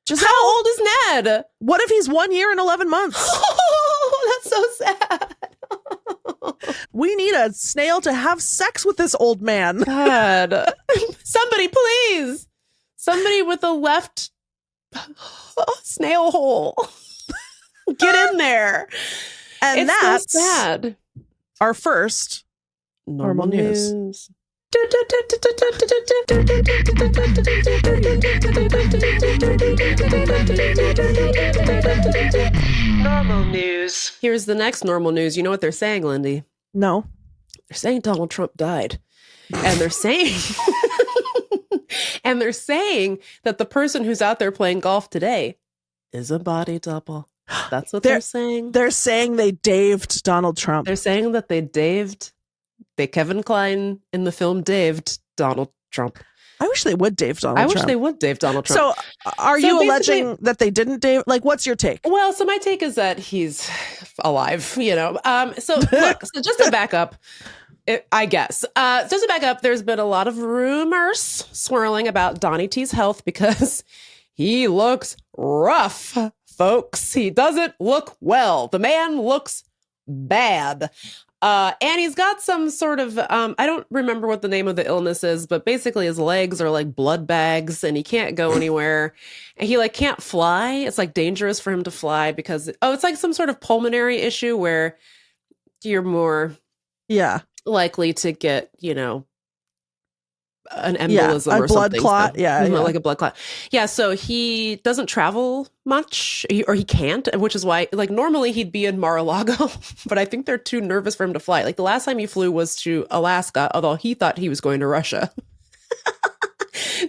How old is Ned? What if he's 1 year and 11 months? Oh, that's so sad. We need a snail to have sex with this old man. God. Somebody, please. Somebody with a left snail hole. Get in there. And It's that's so sad. our first normal news. Normal news. Here's the next normal news. You know what they're saying, Lindy? No. They're saying Donald Trump died. And they're saying that the person who's out there playing golf today is a body double. That's what they're saying. They're saying they daved Donald Trump. They're saying that they Kevin Kline in the film daved Donald Trump. I wish they would dave Donald I Trump. wish they would dave Donald Trump. So are you alleging that they didn't dave? Like, what's your take? Well, so my take is that he's alive, you know. So look, so just to back up, I guess. Just to back up, there's been a lot of rumors swirling about Donny T's health because he looks rough, folks. He doesn't look well. The man looks bad. And he's got some sort of, I don't remember what the name of the illness is, but basically his legs are like blood bags and he can't go anywhere. And he like can't fly. It's like dangerous for him to fly because, it's like some sort of pulmonary issue where you're more likely to get, you know, an embolism or a blood something. clot. So, like a blood clot. Yeah. So he doesn't travel much or he can't, which is why like normally he'd be in Mar-a-Lago, but I think they're too nervous for him to fly. Like the last time he flew was to Alaska, although he thought he was going to Russia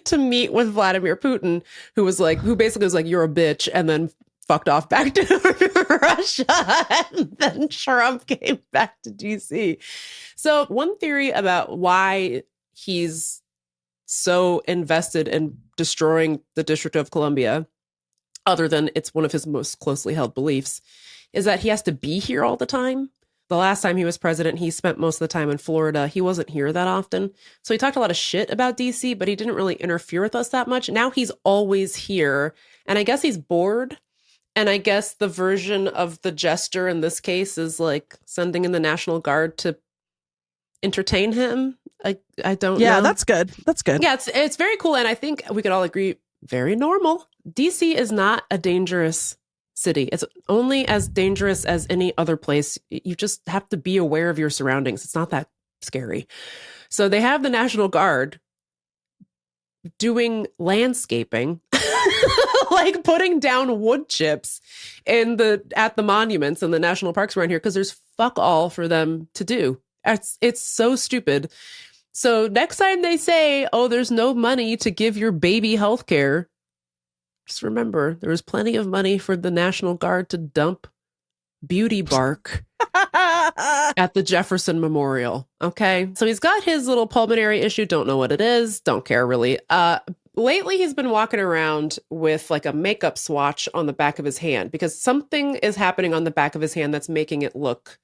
to meet with Vladimir Putin, who basically was like, you're a bitch. And then fucked off back to Russia. And then Trump came back to DC. So one theory about why he's so invested in destroying the District of Columbia, other than it's one of his most closely held beliefs, is that he has to be here all the time. The last time he was president, he spent most of the time in Florida. He wasn't here that often. So he talked a lot of shit about DC, but he didn't really interfere with us that much. Now he's always here. And I guess he's bored. And I guess the version of the gesture in this case is like sending in the National Guard to entertain him. I don't know. Yeah, that's good. That's good. Yeah, it's very cool. And I think we could all agree, very normal. DC is not a dangerous city. It's only as dangerous as any other place. You just have to be aware of your surroundings. It's not that scary. So they have the National Guard doing landscaping like putting down wood chips at the monuments and the national parks around here because there's fuck all for them to do. It's so stupid. So next time they say, oh, there's no money to give your baby health care, just remember there was plenty of money for the National Guard to dump beauty bark at the Jefferson Memorial. Okay. So he's got his little pulmonary issue. Don't know what it is. Don't care really. Lately, he's been walking around with like a makeup swatch on the back of his hand because something is happening on the back of his hand that's making it look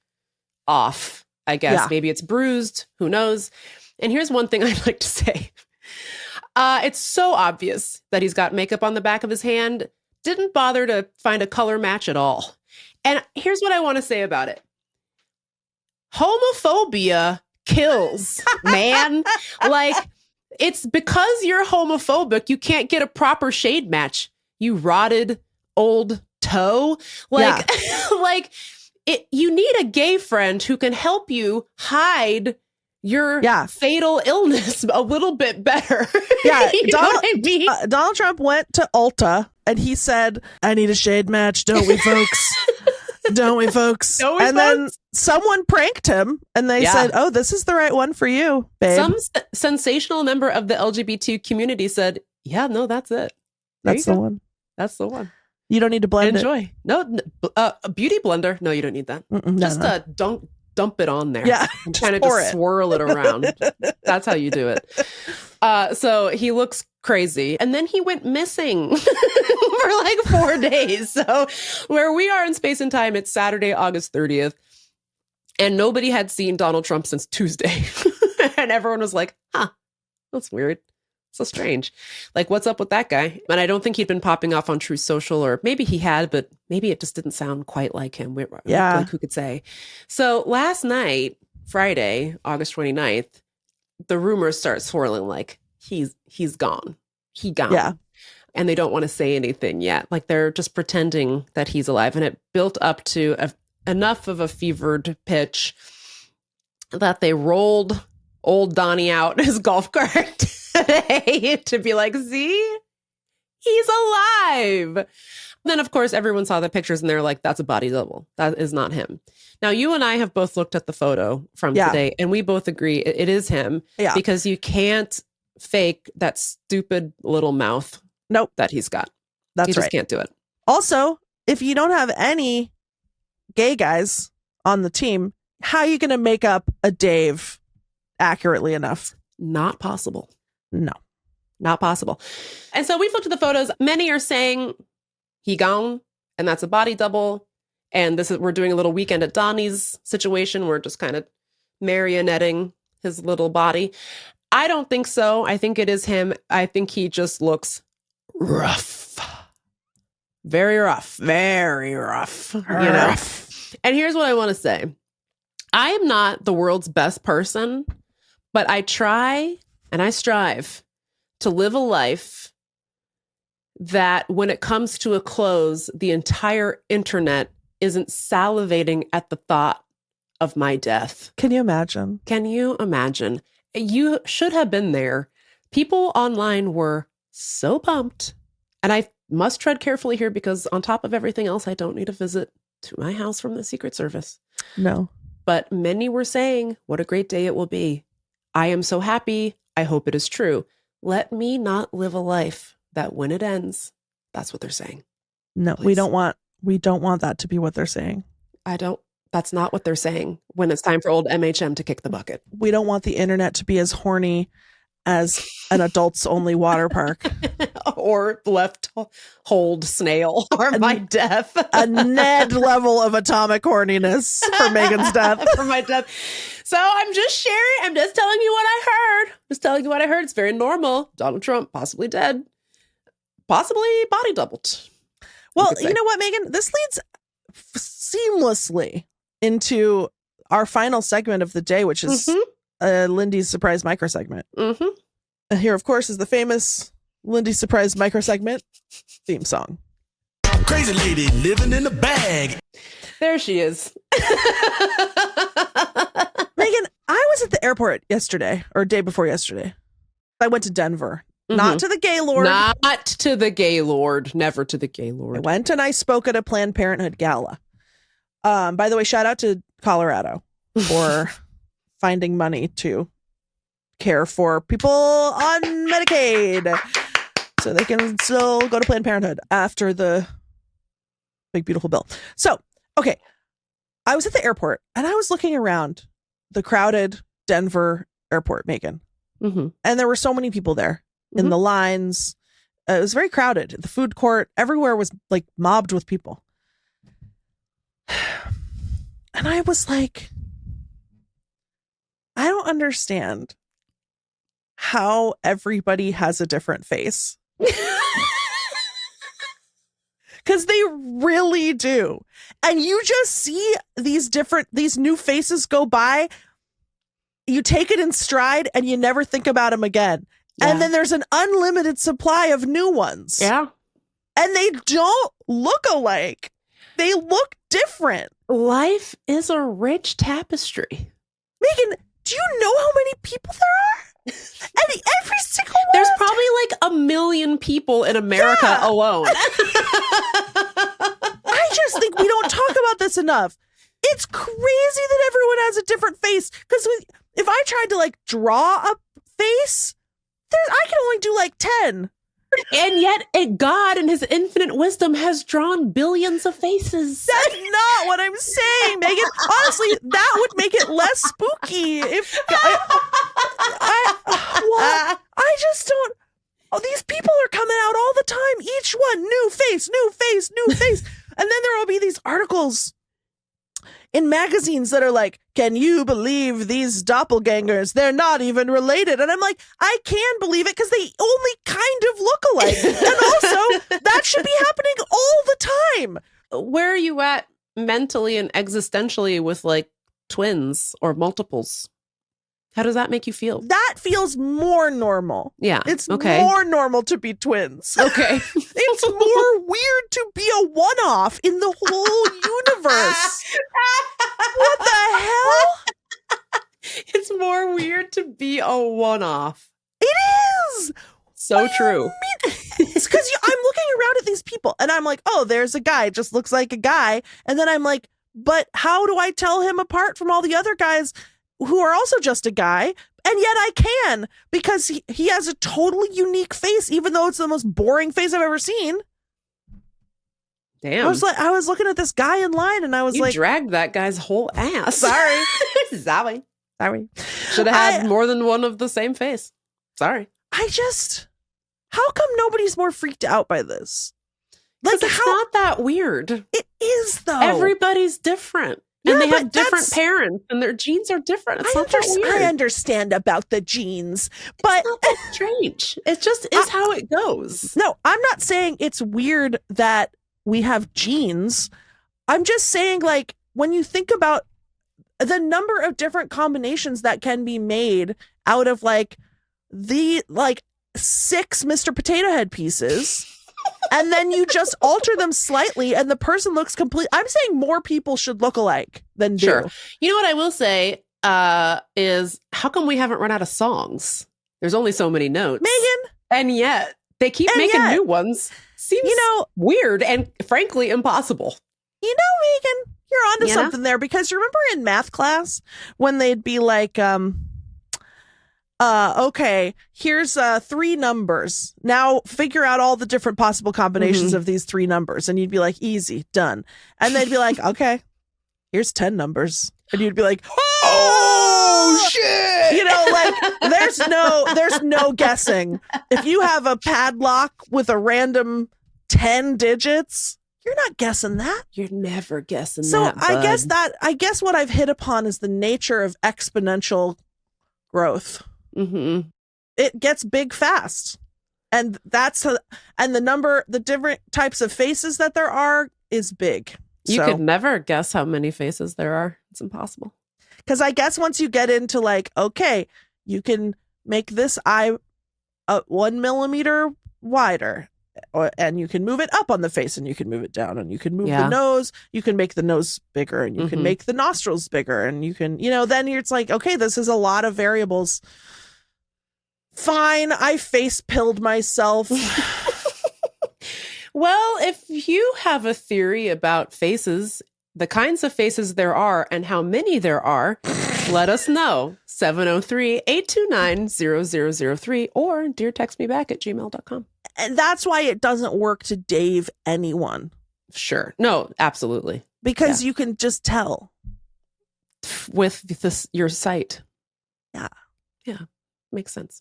off, I guess. Yeah. Maybe it's bruised. Who knows? And here's one thing I'd like to say. It's so obvious that he's got makeup on the back of his hand. Didn't bother to find a color match at all. And here's what I want to say about it. Homophobia kills, man. Like, it's because you're homophobic, you can't get a proper shade match. You rotted old toe. Like, like you need a gay friend who can help you hide your fatal illness a little bit better. Yeah, you know what I mean? Donald Trump went to Ulta and he said, I need a shade match, don't we, folks? Don't we, folks? Don't we, and folks? then someone pranked him and they said, oh, this is the right one for you, babe. Some sensational member of the LGBT community said, yeah, no, that's it. That's the one. That's the one. You don't need to blend Enjoy. No, a beauty blender. No, you don't need that. Just dump it on there. Yeah. And kind of just swirl it around. That's how you do it. So he looks crazy. And then he went missing for like 4 days. So where we are in space and time, it's Saturday, August 30th. And nobody had seen Donald Trump since Tuesday. And everyone was like, huh, that's weird. So strange. Like, what's up with that guy? And I don't think he'd been popping off on True Social, or maybe he had, but maybe it just didn't sound quite like him. Yeah. Like, who could say? So last night, Friday, August 29th, the rumors start swirling like he's gone. He gone. Yeah. And they don't want to say anything yet. Like, they're just pretending that he's alive. And it built up to enough of a fevered pitch that they rolled old Donny out his golf cart today to be like, see, he's alive. Then, of course, everyone saw the pictures and they're like, that's a body double. That is not him. Now, you and I have both looked at the photo from today and we both agree it is him because you can't fake that stupid little mouth that he's got. That's you just can't do it. Also, if you don't have any gay guys on the team, how are you going to make up a Dave accurately enough? Not possible. No. Not possible. And so we've looked at the photos. Many are saying he gone, and that's a body double. And we're doing a little Weekend at Donny's situation. We're just kind of marionetting his little body. I don't think so. I think it is him. I think he just looks rough. Very rough. Very rough. You know? And here's what I want to say. I am not the world's best person, but I try and I strive to live a life that when it comes to a close, the entire internet isn't salivating at the thought of my death. Can you imagine? Can you imagine? You should have been there. People online were so pumped. And I must tread carefully here because on top of everything else, I don't need a visit to my house from the Secret Service. No. But many were saying, what a great day it will be. I am so happy. I hope it is true. Let me not live a life that when it ends, that's what they're saying. No, Please. we don't want that to be what they're saying. That's not what they're saying when it's time for old MHM to kick the bucket. We don't want the internet to be as horny as an adults only water park. Or left hold snail or my death. A Ned level of atomic horniness for Megan's death. For my death. So I'm just sharing. I'm just telling you what I heard. It's very normal. Donald Trump possibly dead. Possibly body doubled. Well, you know what, Megan? This leads seamlessly into our final segment of the day, which is Lindy's surprise micro segment. And here, of course, is the famous Lindy surprise micro segment theme song. Crazy lady living in a bag. There she is. Megan, I was at the airport yesterday or day before yesterday. I went to Denver not to the Gaylord. Not to the Gaylord. Never to the Gaylord. I went and I spoke at a Planned Parenthood gala. By the way, shout out to Colorado for finding money to care for people on Medicaid so they can still go to Planned Parenthood after the big, beautiful bill. So, okay. I was at the airport and I was looking around the crowded Denver airport, Meagan. Mm-hmm. And there were so many people there in the lines. It was very crowded. The food court, everywhere was like mobbed with people. And I was like, I don't understand how everybody has a different face. Because they really do. And you just see these new faces go by. You take it in stride and you never think about them again. Yeah. And then there's an unlimited supply of new ones. Yeah. And they don't look alike. They look different. Life is a rich tapestry. Meagan, do you know how many people there are? And every single one. There's probably like 1 million people in America alone. I just think we don't talk about this enough. It's crazy that everyone has a different face. Because if I tried to like draw a face, I can only do like 10. And yet God in his infinite wisdom has drawn billions of faces. That's not what I'm saying, Meagan. Honestly, that would make it less spooky. If I just don't. Oh, these people are coming out all the time. Each one, new face, new face, new face. And then there will be these articles in magazines that are like, can you believe these doppelgangers? They're not even related. And I'm like, I can believe it because they only kind of look alike. And also, that should be happening all the time. Where are you at mentally and existentially with like twins or multiples? How does that make you feel? That feels more normal. Yeah. It's okay. more normal to be twins. Okay. It's more weird to be a one-off in the whole universe. What the hell? It's more weird to be a one-off. It is. So true. It's because I'm looking around at these people and I'm like, oh, there's a guy, just looks like a guy. And then I'm like, but how do I tell him apart from all the other guys who are also just a guy? And yet I can, because he has a totally unique face, even though it's the most boring face I've ever seen. Damn. I was looking at this guy in line and I was you like, dragged that guy's whole ass. Sorry. Sorry. Should have had more than one of the same face. Sorry. How come nobody's more freaked out by this? Like, it's not that weird. It is, though. Everybody's different. Yeah, and they have different parents and their genes are different. It's not that weird. I understand about the genes, but it's not that strange. It just is how it goes. No, I'm not saying it's weird that we have genes. I'm just saying, like, when you think about the number of different combinations that can be made out of like 6 Mr. Potato Head pieces. And then you just alter them slightly and the person looks complete. I'm saying more people should look alike than do. Sure. You know what I will say is how come we haven't run out of songs? There's only so many notes. Meagan. And yet they keep making new ones. Seems weird and frankly impossible. You know, Meagan, you're onto something there, because you remember in math class when they'd be like, okay, here's 3 numbers. Now figure out all the different possible combinations of these 3 numbers. And you'd be like, easy, done. And they'd be like, okay, here's 10 numbers. And you'd be like, oh shit. You know, like there's no guessing. If you have a padlock with a random 10 digits, you're not guessing that. You're never guessing so that. So I guess what I've hit upon is the nature of exponential growth. Mm-hmm. It gets big fast, and the different types of faces that there are is big. You could never guess how many faces there are. It's impossible. Because I guess once you get into like, okay, you can make this eye 1 millimeter wider, and you can move it up on the face, and you can move it down, and you can move the nose. You can make the nose bigger, and you can make the nostrils bigger, and you can, then it's like, okay, this is a lot of variables Fine, I face pilled myself. Well, if you have a theory about faces, the kinds of faces there are and how many there are, let us know. 703-829-0003 or dear text me back at gmail.com. And that's why it doesn't work to Dave anyone. Sure. No, absolutely. Because you can just tell. With your site. Yeah. Yeah. Makes sense.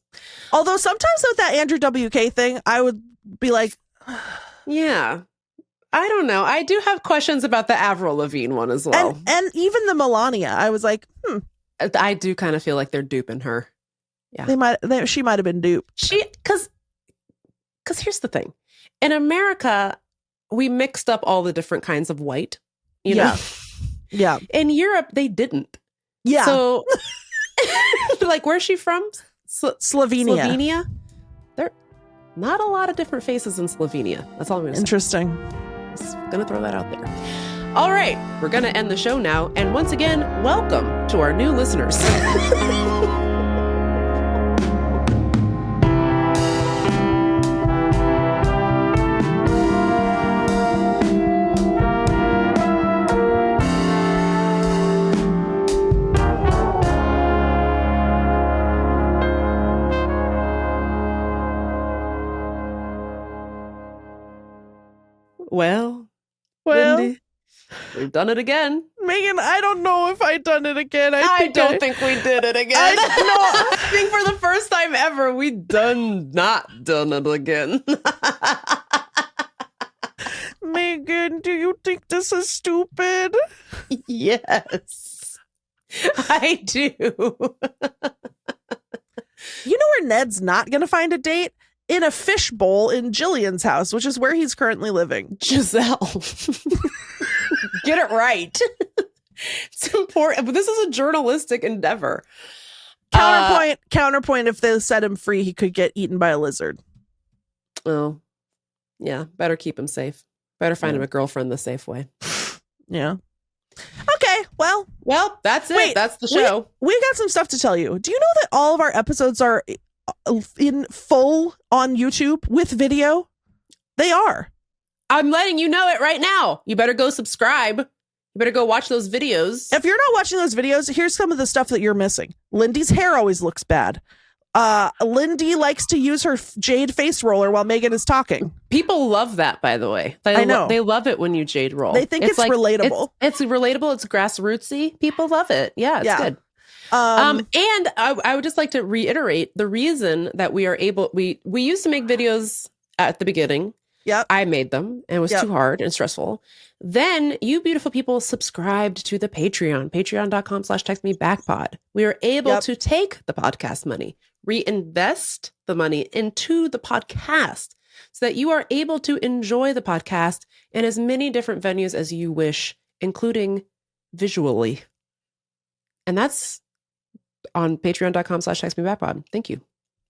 Although sometimes with that Andrew WK thing, I would be like, yeah. I don't know. I do have questions about the Avril Lavigne one as well. And even the Melania, I was like, I do kind of feel like they're duping her. Yeah. She might have been duped. Because here's the thing. In America, we mixed up all the different kinds of white, you know? Yeah. In Europe, they didn't. Yeah. So, like, where's she from? Slovenia. There not a lot of different faces in Slovenia. That's all I'm going to say. Interesting. Just going to throw that out there. All right. We're going to end the show now. And once again, welcome to our new listeners. Well, Lindy, we've done it again. Megan, I don't know if I've done it again. I don't think we did it again. I think for the first time ever, we not done it again. Megan, do you think this is stupid? Yes, I do. You know where Ned's not going to find a date? In a fishbowl in Jillian's house, which is where he's currently living. Giselle. Get it right. It's important. But this is a journalistic endeavor. Counterpoint, if they set him free, he could get eaten by a lizard. Oh, yeah. Better keep him safe. Better find him a girlfriend the safe way. Yeah. Okay, well, that's it. That's the show. We got some stuff to tell you. Do you know that all of our episodes are in full on YouTube with video? They are. I'm letting you know it right now. You better go subscribe. You better go watch those videos. If you're not watching those videos, here's some of the stuff that you're missing. Lindy's hair always looks bad. Lindy likes to use her jade face roller while Megan is talking. People love that, by the way. I know. They love it when you jade roll. They think it's like, relatable. It's relatable. It's grassrootsy. People love it. Yeah, it's good. And I would just like to reiterate the reason that we are able, we used to make videos at the beginning. Yep. I made them and it was too hard and stressful. Then you beautiful people subscribed to the Patreon, patreon.com/textmebackpod. We are able to take the podcast money, reinvest the money into the podcast so that you are able to enjoy the podcast in as many different venues as you wish, including visually. And that's on patreon.com/textmebackpod. Thank you.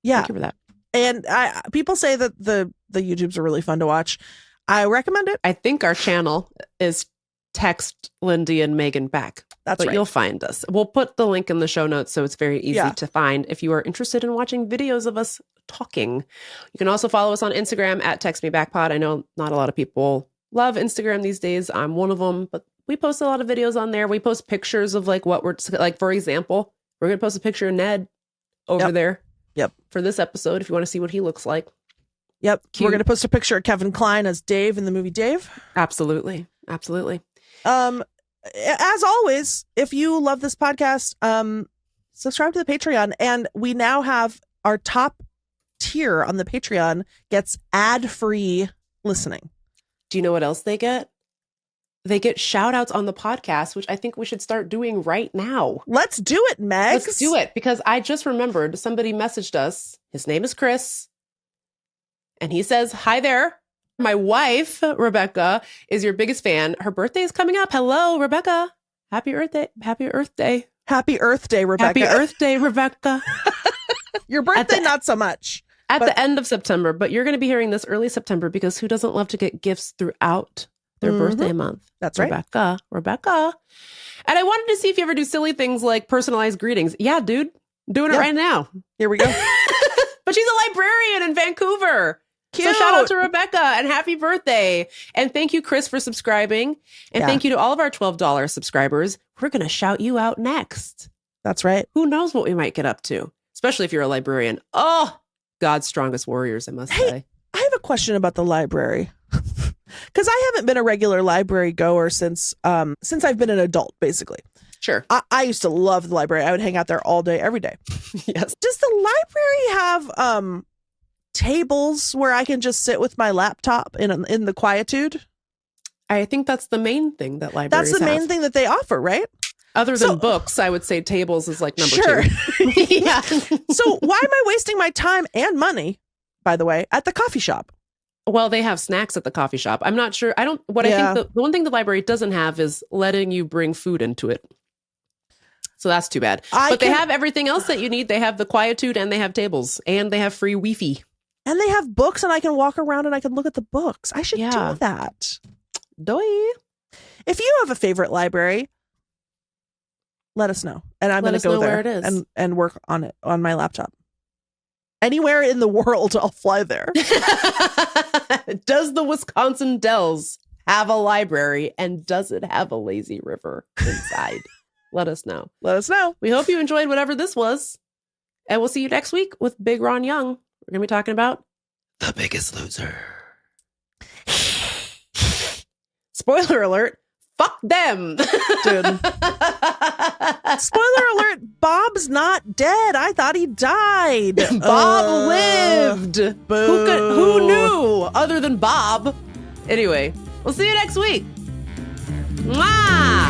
Yeah. Thank you for that. And people say that the YouTubes are really fun to watch. I recommend it. I think our channel is Text Lindy and Meagan Back. That's right. You'll find us. We'll put the link in the show notes so it's very easy to find if you are interested in watching videos of us talking. You can also follow us on Instagram at TextMeBackPod. I know not a lot of people love Instagram these days. I'm one of them, but we post a lot of videos on there. We post pictures of like what we're like, for example, we're going to post a picture of Ned over there. Yep. For this episode, if you want to see what he looks like. Yep. Cute. We're going to post a picture of Kevin Kline as Dave in the movie Dave. Absolutely. Absolutely. As always, if you love this podcast, subscribe to the Patreon. And we now have our top tier on the Patreon gets ad-free listening. Do you know what else they get? They get shout outs on the podcast, which I think we should start doing right now. Let's do it, Meg. Let's do it, because I just remembered somebody messaged us. His name is Chris. And he says, hi there. My wife, Rebecca, is your biggest fan. Her birthday is coming up. Hello, Rebecca. Happy Earth Day. Happy Earth Day. Happy Earth Day, Rebecca. Happy Earth Day, Rebecca. Your birthday, not so much. At the end of September, but you're going to be hearing this early September because who doesn't love to get gifts throughout their birthday month? That's right. Rebecca. And I wanted to see if you ever do silly things like personalized greetings. Yeah, dude. Doing it right now. Here we go. but she's a librarian in Vancouver. Cute. So shout out to Rebecca and happy birthday. And thank you, Chris, for subscribing. And thank you to all of our $12 subscribers. We're going to shout you out next. That's right. Who knows what we might get up to, especially if you're a librarian. Oh, God's strongest warriors, I must say. I have a question about the library. Because I haven't been a regular library goer since I've been an adult, basically. Sure. I used to love the library. I would hang out there all day, every day. Yes. Does the library have tables where I can just sit with my laptop in the quietude? I think that's the main thing that libraries That's the main have. thing that they offer, right? Other than books, I would say tables is like number Sure. 2. Yeah. So why am I wasting my time and money, by the way, at the coffee shop? Well, they have snacks at the coffee shop. I'm not sure. I think the one thing the library doesn't have is letting you bring food into it. So that's too bad. But they have everything else that you need. They have the quietude and they have tables and they have free Wi-Fi. And they have books and I can walk around and I can look at the books. I should do that. Doi. If you have a favorite library, let us know. And I'm going to go there where it is. and work on it on my laptop. Anywhere in the world, I'll fly there. Does the Wisconsin Dells have a library and does it have a lazy river inside? Let us know. Let us know. We hope you enjoyed whatever this was. And we'll see you next week with Big Ron Young. We're going to be talking about The Biggest Loser. Spoiler alert. Fuck them. Dude. Spoiler alert. Bob's not dead. I thought he died. Bob lived. Who knew other than Bob? Anyway, we'll see you next week. Mwah!